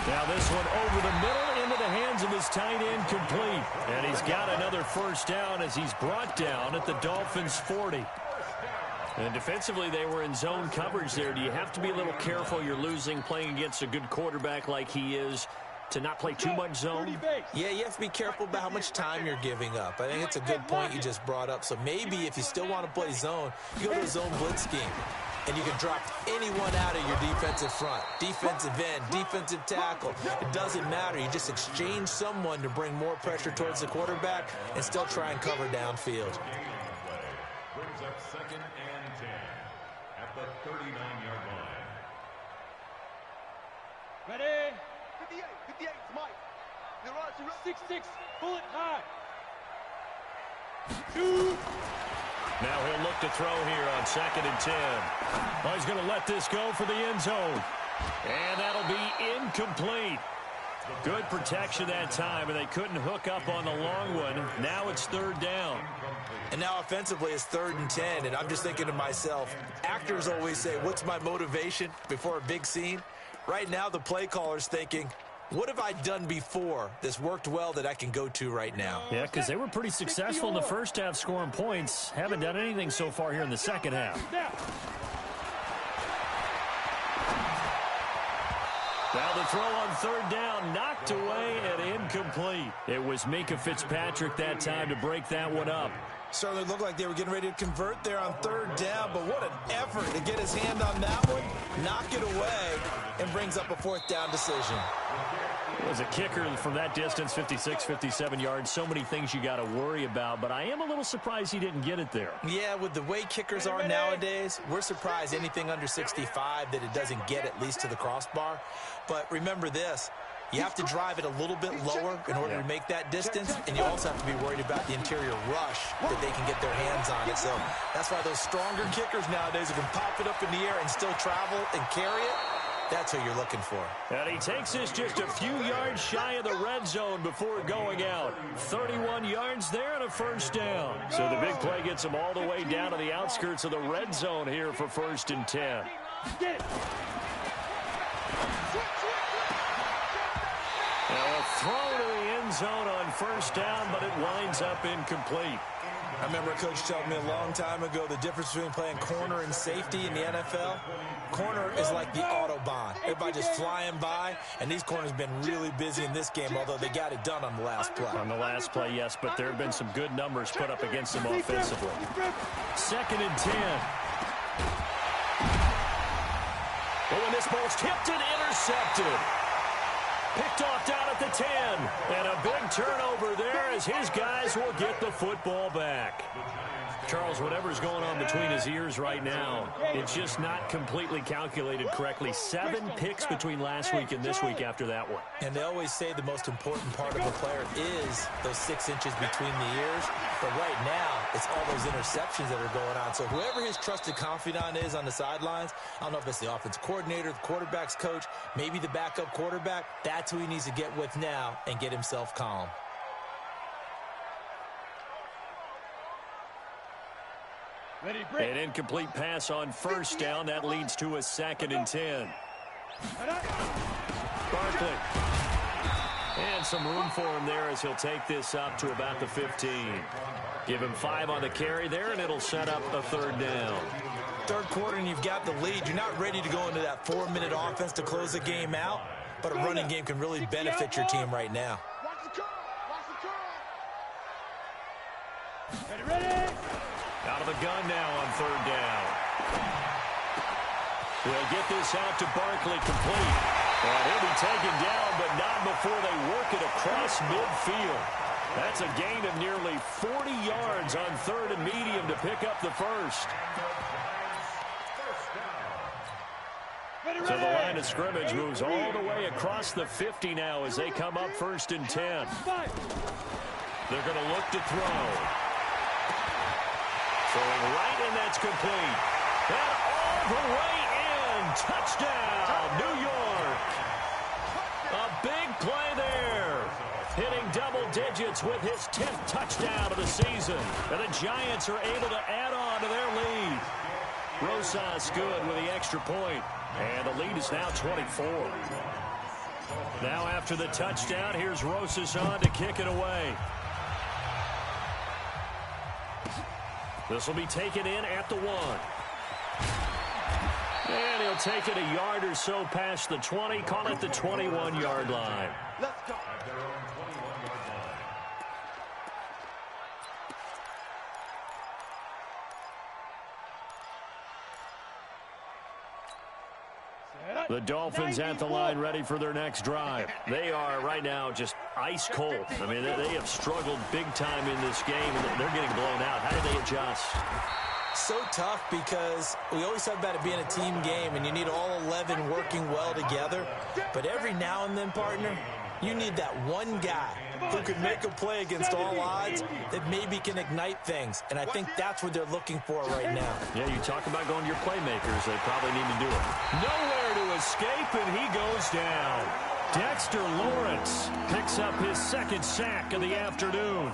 Now this one over the middle into the hands of his tight end, complete. And he's got another first down as he's brought down at the Dolphins' 40. And defensively, they were in zone coverage there. Do you have to be a little careful? You're losing, playing against a good quarterback like he is, to not play too much zone? Yeah, you have to be careful about how much time you're giving up. I think it's a good point you just brought up. So maybe if you still want to play zone, you go to a zone blitz scheme. And you can drop anyone out of your defensive front, defensive end, defensive tackle. It doesn't matter. You just exchange someone to bring more pressure towards the quarterback and still try and cover downfield. Brings up 2nd and 10 at the 39-yard line. Ready? 58, Mike. You're right, you're right. 6-6, pull it high. 2. Now he'll look to throw here on 2nd and 10. Oh, he's going to let this go for the end zone. And that'll be incomplete. Good protection that time, and they couldn't hook up on the long one. Now it's 3rd down. And now offensively it's 3rd and 10, and I'm just thinking to myself, actors always say, what's my motivation before a big scene? Right now the play caller's thinking, what have I done before that's worked well that I can go to right now? Yeah, because they were pretty successful in the first half scoring points. Haven't done anything so far here in the second half. Now the throw on 3rd down, knocked away and incomplete. It was Minkah Fitzpatrick that time to break that one up. Certainly looked like they were getting ready to convert there on 3rd down, but what an effort to get his hand on that one, knock it away, and brings up a 4th down decision. As a kicker from that distance, 56, 57 yards, so many things you got to worry about, but I am a little surprised he didn't get it there. Yeah, with the way kickers are nowadays, we're surprised anything under 65 that it doesn't get at least to the crossbar. But remember this, you have to drive it a little bit lower in order to make that distance, and you also have to be worried about the interior rush that they can get their hands on it. So that's why those stronger kickers nowadays who can pop it up in the air and still travel and carry it, that's who you're looking for. And he takes this just a few yards shy of the red zone before going out. 31 yards there and a first down. So the big play gets him all the way down to the outskirts of the red zone here for 1st and 10. Now a throw to the end zone on 1st down, but it winds up incomplete. I remember a coach told me a long time ago the difference between playing corner and safety in the NFL. Corner is like the Autobahn. Everybody just flying by, and these corners have been really busy in this game, although they got it done on the last play. On the last play, yes, but there have been some good numbers put up against them offensively. 2nd and 10. Oh, and this ball's tipped and intercepted. Picked off down at the 10. And a big turnover there as his guys will get the football back. Charles, whatever's going on between his ears right now, it's just not completely calculated correctly. 7 picks between last week and this week after that one. And they always say the most important part of a player is those 6 inches between the ears. But right now, it's all those interceptions that are going on. So whoever his trusted confidant is on the sidelines, I don't know if it's the offensive coordinator, the quarterback's coach, maybe the backup quarterback, that's who he needs to get with now and get himself calm. An incomplete pass on 1st down. That leads to a 2nd and 10. Barkley. And some room for him there as he'll take this up to about the 15. Give him 5 on the carry there, and it'll set up a 3rd down. 3rd quarter, and you've got the lead. You're not ready to go into that 4-minute offense to close the game out, but a running game can really benefit your team right now. Ready? Out of the gun now on 3rd down. They'll get this out to Barkley complete. And he'll be taken down, but not before they work it across midfield. That's a gain of nearly 40 yards on 3rd and medium to pick up the first. So the line of scrimmage moves all the way across the 50 now as they come up 1st and 10. They're going to look to throw. Throwing right, and that's complete. And all the way in. Touchdown, New York. A big play there. Hitting double digits with his 10th touchdown of the season. And the Giants are able to add on to their lead. Rosas good with the extra point. And the lead is now 24. Now after the touchdown, here's Rosas on to kick it away. This will be taken in at the 1. And he'll take it a yard or so past the 20. Call it the 21-yard line. Let's go. At their own 21-yard line. The Dolphins at the line ready for their next drive. They are right now just ice cold. I mean, they have struggled big time in this game, and they're getting blown out. How do they adjust? So tough because we always talk about it being a team game, and you need all 11 working well together. But every now and then, partner, you need that one guy who can make a play against all odds that maybe can ignite things. And I think that's what they're looking for right now. Yeah, you talk about going to your playmakers. They probably need to do it. Nowhere to escape, and he goes down. Dexter Lawrence picks up his 2nd sack of the afternoon.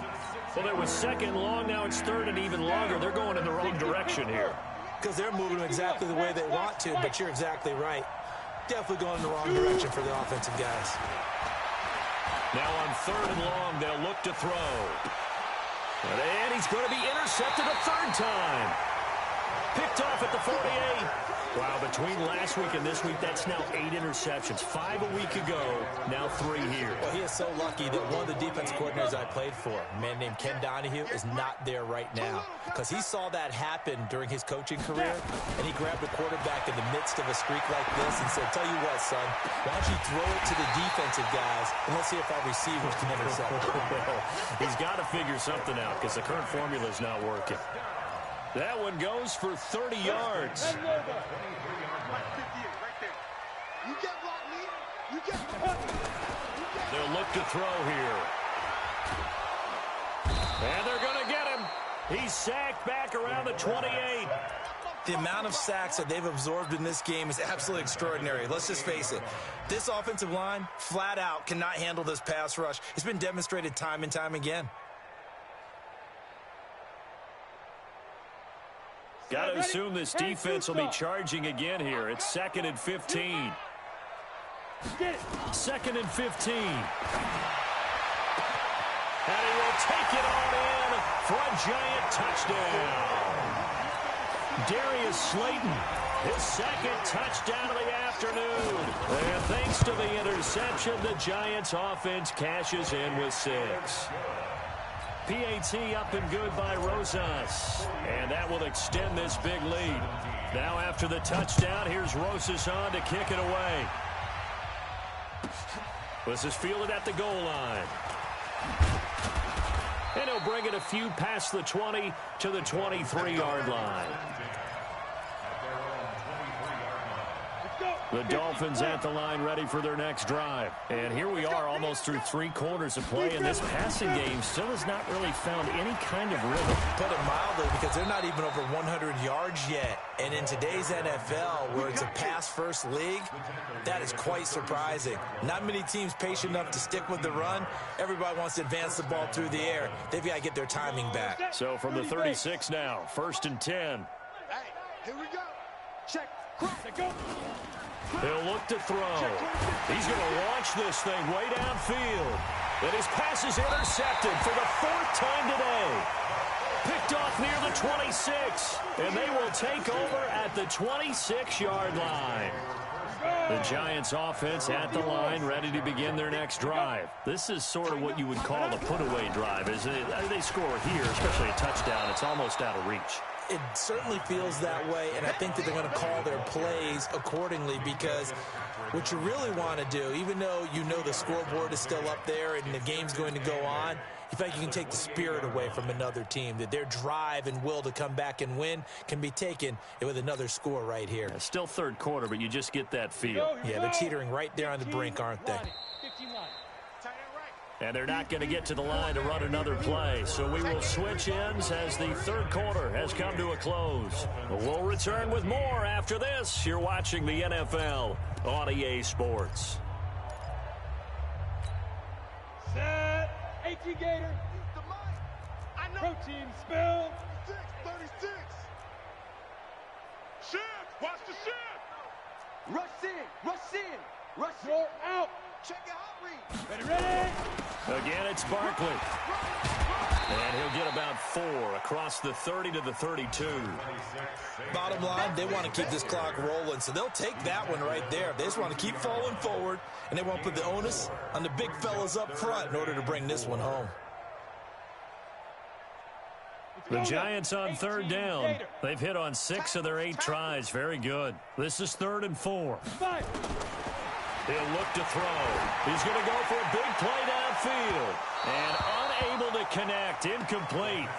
Well, there was 2nd long. Now it's 3rd and even longer. They're going in the wrong direction here. Because they're moving exactly the way they want to, but you're exactly right. Definitely going in the wrong direction for the offensive guys. Now on 3rd and long, they'll look to throw. And he's going to be intercepted a 3rd time. Picked off at the 48. Wow, between last week and this week, that's now 8 interceptions. 5 a week ago, now 3 here. Well, he is so lucky that one of the defense coordinators I played for, a man named Ken Donahue, is not there right now because he saw that happen during his coaching career, and he grabbed a quarterback in the midst of a streak like this and said, tell you what, son, why don't you throw it to the defensive guys, and let's see if our receivers can intercept it. Well, he's got to figure something out because the current formula is not working. That one goes for 30 yards. They'll look to throw here. And they're going to get him. He's sacked back around the 28. The amount of sacks that they've absorbed in this game is absolutely extraordinary. Let's just face it. This offensive line, flat out, cannot handle this pass rush. It's been demonstrated time and time again. Got to assume this defense will be charging again here. It's 2nd and 15. 2nd and 15. And he will take it on in for a giant touchdown. Darius Slayton, his 2nd touchdown of the afternoon. And thanks to the interception, the Giants offense cashes in with 6. PAT up and good by Rosas. And that will extend this big lead. Now after the touchdown, here's Rosas on to kick it away. This is fielded at the goal line. And he'll bring it a few past the 20 to the 23-yard line. The Dolphins at the line ready for their next drive. And here we are almost through 3 quarters of play, and this passing game still has not really found any kind of rhythm. Put it mildly, because they're not even over 100 yards yet. And in today's NFL, where it's a pass-first league, that is quite surprising. Not many teams patient enough to stick with the run. Everybody wants to advance the ball through the air. They've got to get their timing back. So from the 36 now, 1st and 10. Hey, here we go. Check. Go. He'll look to throw. He's going to launch this thing way downfield. And his pass is intercepted for the 4th time today. Picked off near the 26. And they will take over at the 26-yard line. The Giants offense at the line, ready to begin their next drive. This is sort of what you would call a put-away drive, isn't it? They score here, especially a touchdown. It's almost out of reach. It certainly feels that way, and I think that they're going to call their plays accordingly, because what you really want to do, even though you know the scoreboard is still up there and the game's going to go on, you feel like you can take the spirit away from another team, that their drive and will to come back and win can be taken with another score right here. It's still 3rd quarter, but you just get that feel. Yeah, they're teetering right there on the brink, aren't they? And they're not going to get to the line to run another play. So we will switch ends as the 3rd quarter has come to a close. We'll return with more after this. You're watching the NFL on EA Sports. Set. 18 Gator. Protein spill. 36. Shift. Watch the shift. Rush in. Rush in. Rush short out. Check your hot read. Ready. Again, it's Barkley. And he'll get about 4 across the 30 to the 32. Bottom line, they want to keep this clock rolling, so they'll take that one right there. They just want to keep falling forward, and they won't put the onus on the big fellas up front in order to bring this one home. The Giants on 3rd down. They've hit on 6 of their 8 tries. Very good. This is 3rd and 4. He'll look to throw. He's going to go for a big play downfield. And unable to connect. Incomplete.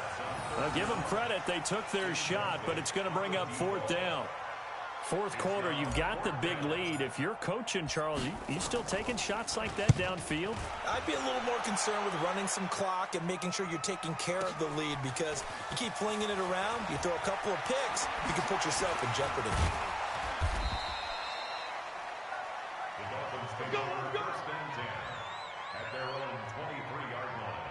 I'll give them credit. They took their shot, but it's going to bring up 4th down. 4th quarter, you've got the big lead. If you're coaching, Charles, you still taking shots like that downfield? I'd be a little more concerned with running some clock and making sure you're taking care of the lead, because you keep flinging it around, you throw a couple of picks, you can put yourself in jeopardy. Go, 1st and 10 at their own 23-yard line.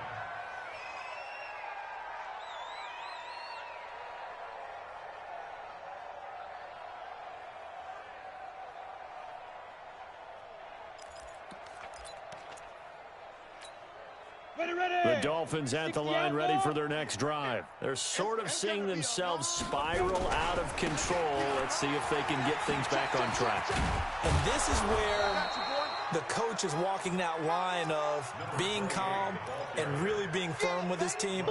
The Dolphins at the line ready for their next drive. They're sort of seeing themselves spiral out of control. Let's see if they can get things back on track. And this is where the coach is walking that line of being calm and really being firm with his team.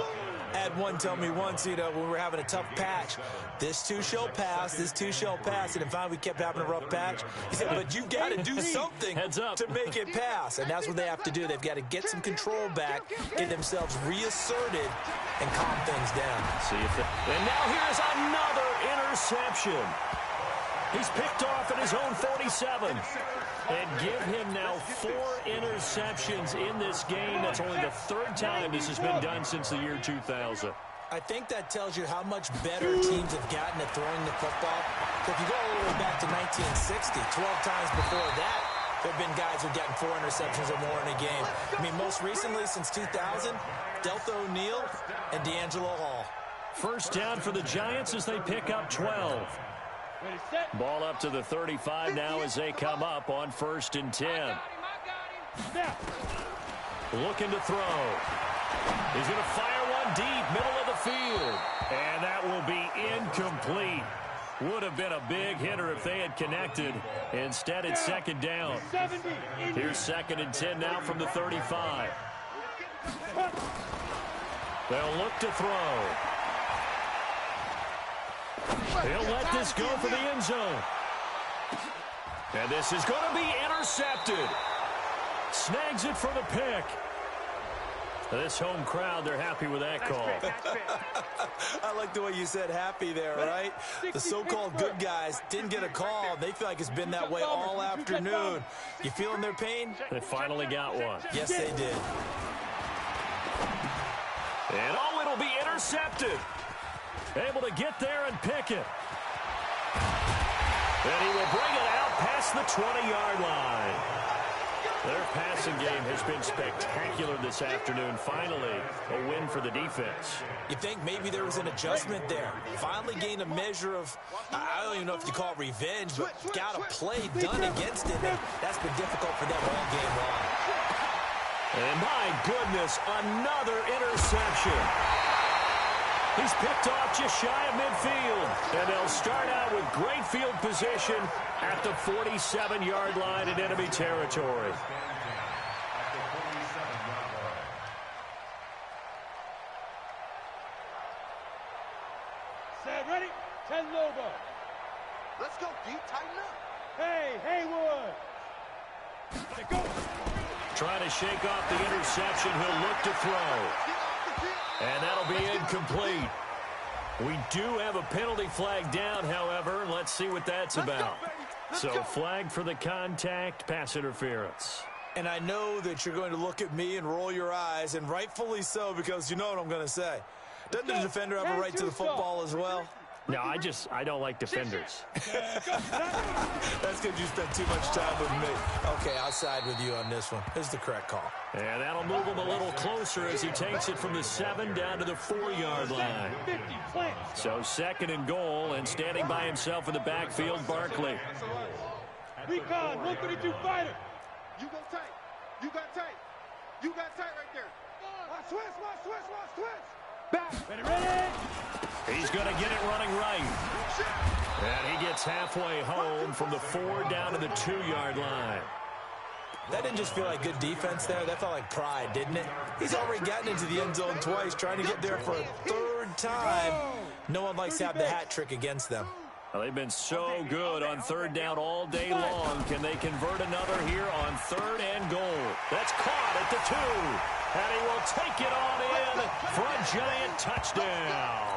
I had one tell me once, when we were having a tough patch, this too shall pass, this too shall pass. And then finally we kept having a rough patch. He said, but you've got to do something to make it pass. And that's what they have to do. They've got to get some control back, get themselves reasserted, and calm things down. See if and now here's another interception. He's picked off at his own 47. And give him now 4 interceptions in this game. That's only the 3rd time this has been done since the year 2000. I think that tells you how much better teams have gotten at throwing the football. So if you go all the way back to 1960, 12 times before that, there have been guys who've gotten 4 interceptions or more in a game. I mean, most recently, since 2000, Delta O'Neal and D'Angelo Hall. First down for the Giants as they pick up 12. Ball up to the 35 now as they come up on 1st and 10. Looking to throw. He's going to fire one deep, middle of the field. And that will be incomplete. Would have been a big hitter if they had connected. Instead, it's 2nd down. Here's 2nd and 10 now from the 35. They'll look to throw. He'll let this go for the end zone. And this is going to be intercepted. Snags it for the pick. This home crowd, they're happy with that call. I like the way you said happy there, right? The so-called good guys didn't get a call. They feel like it's been that way all afternoon. You feeling their pain? They finally got one. Yes, they did. And oh, it'll be intercepted. Able to get there and pick it. And he will bring it out past the 20-yard line. Their passing game has been spectacular this afternoon. Finally, a win for the defense. You think maybe there was an adjustment there. Finally gained a measure of, I don't even know if you call it revenge, but got a play done against it. And that's been difficult for them all game long. And my goodness, another interception. He's picked off just shy of midfield. And they'll start out with great field position at the 47-yard line in enemy territory. Set, ready? 10 Lobo. Let's go deep, tighten up. Hey, Haywood. Let go. Trying to shake off the interception. He'll look to throw. And that'll be incomplete. We do have a penalty flag down, however. Let's see what that's about. So flag for the contact, pass interference. And I know that you're going to look at me and roll your eyes, and rightfully so, because you know what I'm going to say. Doesn't the defender have a right to the football as well? No, I don't like defenders. That's because you spent too much time with me. Okay, I'll side with you on this one. This is the correct call. And that'll move him a little closer as he takes it from the 7 down to the 4-yard line. So 2nd and goal, and standing by himself in the backfield, Barkley. Recon, 132 fighter. You go tight. You got tight. You got tight right there. Watch twist. Back. Ready. He's going to get it running right. And he gets halfway home from the 4 down to the 2-yard line. That didn't just feel like good defense there. That felt like pride, didn't it? He's already gotten into the end zone twice, trying to get there for a 3rd time. No one likes to have the hat trick against them. Well, they've been so good on 3rd down all day long. Can they convert another here on 3rd and goal? That's caught at the 2. And he will take it on in for a giant touchdown.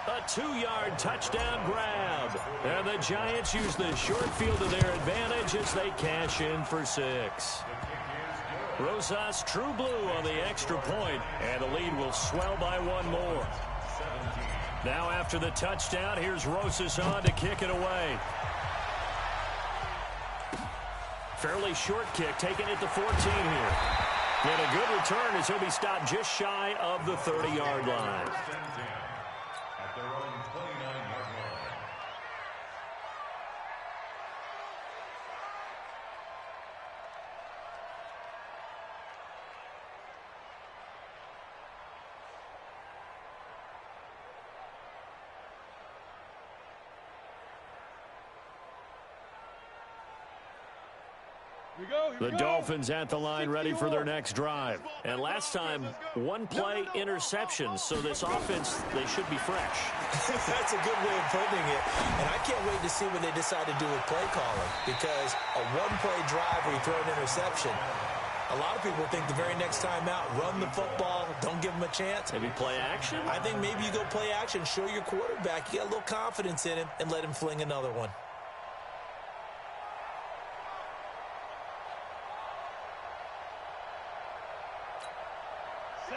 A 2-yard touchdown grab. And the Giants use the short field to their advantage as they cash in for 6. Rosas true blue on the extra point, and the lead will swell by 1 more. Now after the touchdown, here's Rosas on to kick it away. Fairly short kick, taken at the 14 here. And a good return as he'll be stopped just shy of the 30-yard line. The Dolphins at the line ready for their next drive. And last time, one play interception. So this offense, they should be fresh. That's a good way of putting it. And I can't wait to see what they decide to do with play calling. Because a one-play drive where you throw an interception, a lot of people think the very next time out, run the football, don't give them a chance. Maybe play action? I think maybe you go play action, show your quarterback, you got a little confidence in him, and let him fling another one.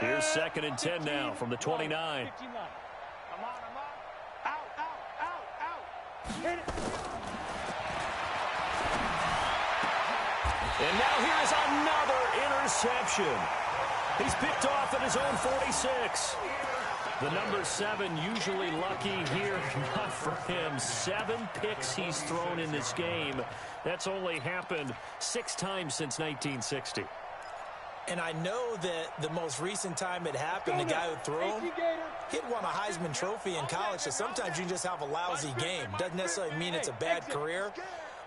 Here's 2nd and 10 now from the 29. Come on, come on. Out. Hit it. And now here is another interception. He's picked off at his own 46. The number 7 usually lucky here. Not for him. 7 picks he's thrown in this game. That's only happened 6 times since 1960. And I know that the most recent time it happened, the guy who threw him, he'd won a Heisman Trophy in college, so sometimes you just have a lousy game. Doesn't necessarily mean it's a bad career,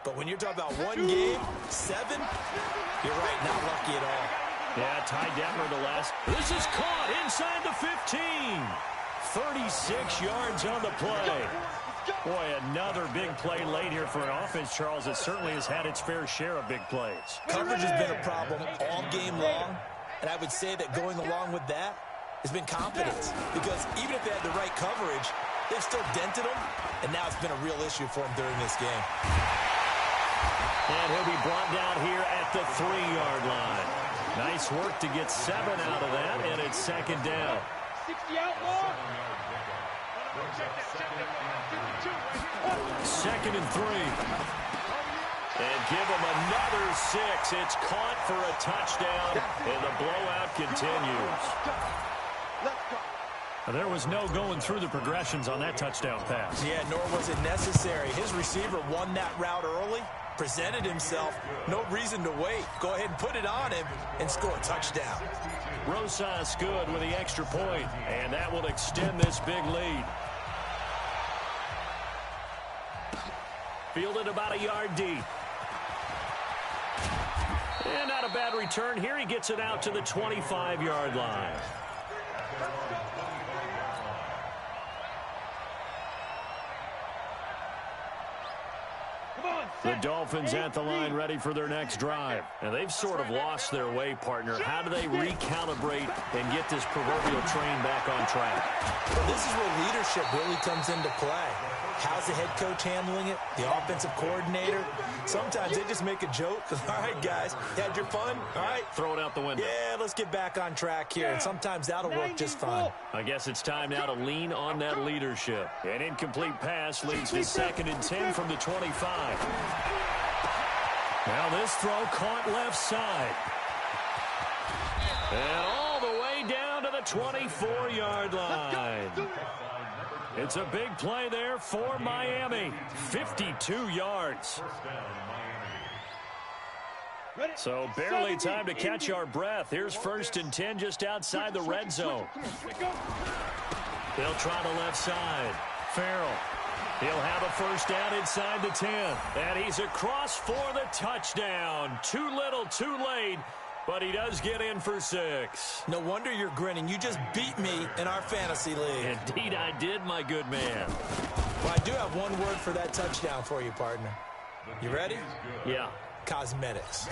but when you're talking about one game, 7, you're right, not lucky at all. Yeah, Ty Detmer the last. This is caught inside the 15. 36 yards on the play. Boy, another big play late here for an offense, Charles, that certainly has had its fair share of big plays. Coverage has been a problem all game long, and I would say that going along with that has been confidence, because even if they had the right coverage, they've still dented them, and now it's been a real issue for them during this game. And he'll be brought down here at the 3-yard line. Nice work to get 7 out of that, and it's 2nd down. 60 outlaw. 2nd and 3. And give him another 6. It's caught for a touchdown, and the blowout continues. There was no going through the progressions on that touchdown pass. Yeah, nor was it necessary. His receiver won that route early, presented himself, no reason to wait. Go ahead and put it on him and score a touchdown. Rosas good with the extra point, and that will extend this big lead. Fielded about a yard deep. And not a bad return here. He gets it out to the 25-yard line. The Dolphins at the line ready for their next drive. And they've sort of lost their way, partner. How do they recalibrate and get this proverbial train back on track? Well, this is where leadership really comes into play. How's the head coach handling it? The offensive coordinator? Sometimes they just make a joke. All right, guys, you had your fun? All right. Throw it out the window. Yeah, let's get back on track here. And sometimes that'll work just fine. I guess it's time now to lean on that leadership. An incomplete pass leads to 2nd and 10 from the 25. Now this throw caught left side. And all the way down to the 24-yard line. It's a big play there for Miami. 52 yards. So barely time to catch our breath. Here's 1st and 10 just outside the red zone. They'll try the left side. Farrell. He'll have a 1st down inside the 10. And he's across for the touchdown. Too little, too late. But he does get in for 6. No wonder you're grinning. You just beat me in our fantasy league. Indeed I did, my good man. Well, I do have one word for that touchdown for you, partner. You ready? Yeah. Cosmetics.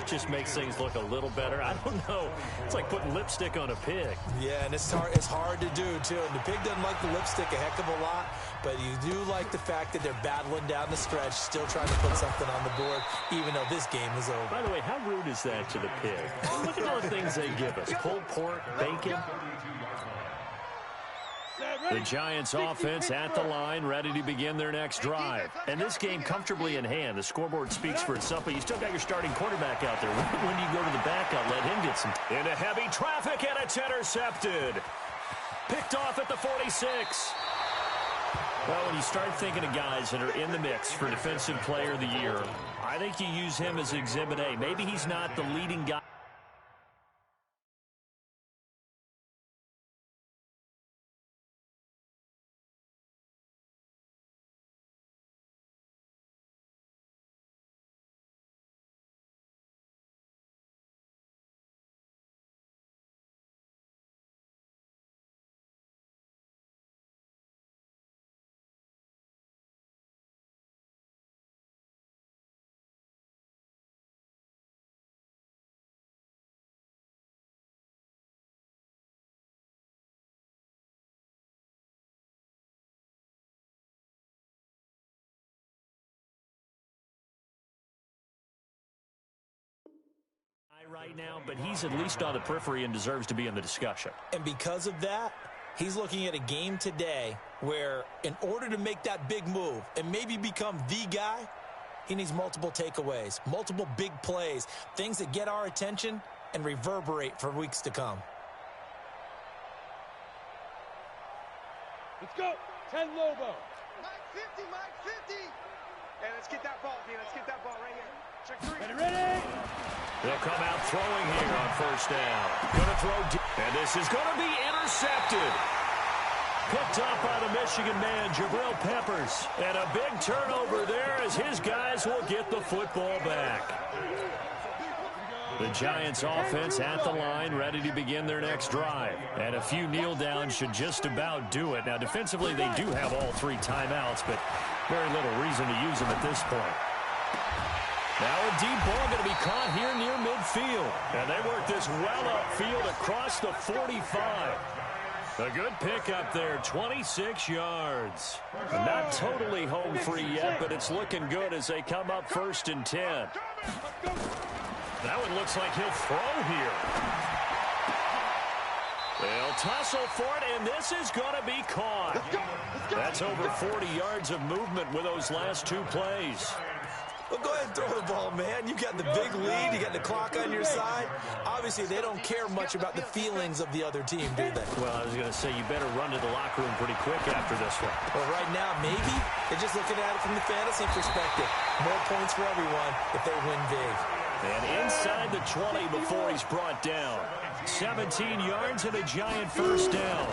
Just makes things look a little better. I don't know. It's like putting lipstick on a pig. Yeah, and it's hard to do, too. And the pig doesn't like the lipstick a heck of a lot, but you do like the fact that they're battling down the stretch, still trying to put something on the board, even though this game is over. By the way, how rude is that to the pig? Look at all the things they give us. Pulled pork, bacon. The Giants offense at the line, ready to begin their next drive. And this game comfortably in hand. The scoreboard speaks for itself, but you still got your starting quarterback out there. When you go to the backup, let him get some. Into heavy traffic, and it's intercepted. Picked off at the 46. Well, when you start thinking of guys that are in the mix for Defensive Player of the Year, I think you use him as Exhibit A. Maybe he's not the leading guy. right now, but he's at least on the periphery and deserves to be in the discussion. And because of that, he's looking at a game today where in order to make that big move and maybe become the guy, he needs multiple takeaways, multiple big plays, things that get our attention and reverberate for weeks to come. Let's go. 10 Lobo. Mike 50, Mike 50. Hey, let's get that ball, man. Let's get that ball right here. Check 3. Ready? They'll come out throwing here on first down. Going to throw deep, and this is going to be intercepted. Picked up by the Michigan man, Jabril Peppers. And a big turnover there as his guys will get the football back. The Giants offense at the line, ready to begin their next drive. And a few kneel downs should just about do it. Now, defensively, they do have all 3 timeouts, but very little reason to use them at this point. Now a deep ball going to be caught here near midfield. And they work this well upfield across the 45. A good pickup there, 26 yards. Not totally home free yet, but it's looking good as they come up 1st and 10. That one looks like he'll throw here. They'll tussle for it, and this is going to be caught. That's over 40 yards of movement with those last 2 plays. Well, go ahead and throw the ball, man. You got the big lead. You got the clock on your side. Obviously, they don't care much about the feelings of the other team, do they? Well, I was going to say, you better run to the locker room pretty quick after this one. Well, right now, maybe they're just looking at it from the fantasy perspective. More points for everyone if they win big. And inside the 20 before he's brought down. 17 yards and a Giant first down.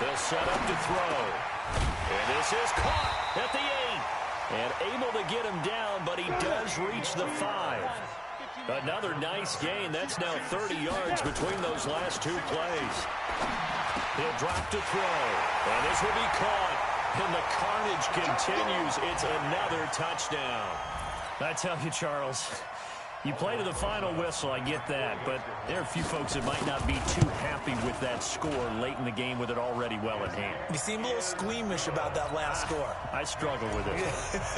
They'll set up to throw. And this is caught at the 8. And able to get him down, but he does reach the 5. Another nice gain. That's now 30 yards between those last 2 plays. He'll drop to throw. And this will be caught. And the carnage continues. It's another touchdown. I tell you, Charles, you play to the final whistle, I get that, but there are a few folks that might not be too happy with that score late in the game with it already well in hand. You seem a little squeamish about that last score. I struggle with it.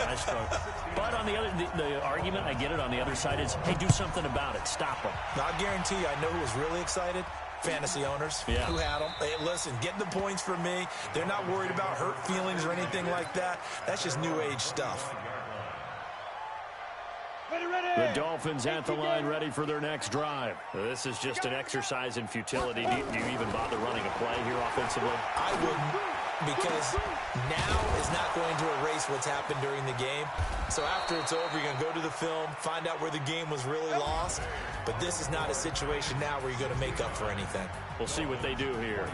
I struggle. But on the other, the argument, I get it, on the other side is, hey, do something about it. Stop them. Now, I guarantee you, I know who was really excited. Fantasy owners who had them. Hey, listen, get the points for me. They're not worried about hurt feelings or anything like that. That's just new age stuff. The Dolphins at the line ready for their next drive. This is just an exercise in futility. Do you even bother running a play here offensively? I wouldn't, because now is not going to erase what's happened during the game. So after it's over, you're going to go to the film, find out where the game was really lost. But this is not a situation now where you're going to make up for anything. We'll see what they do here.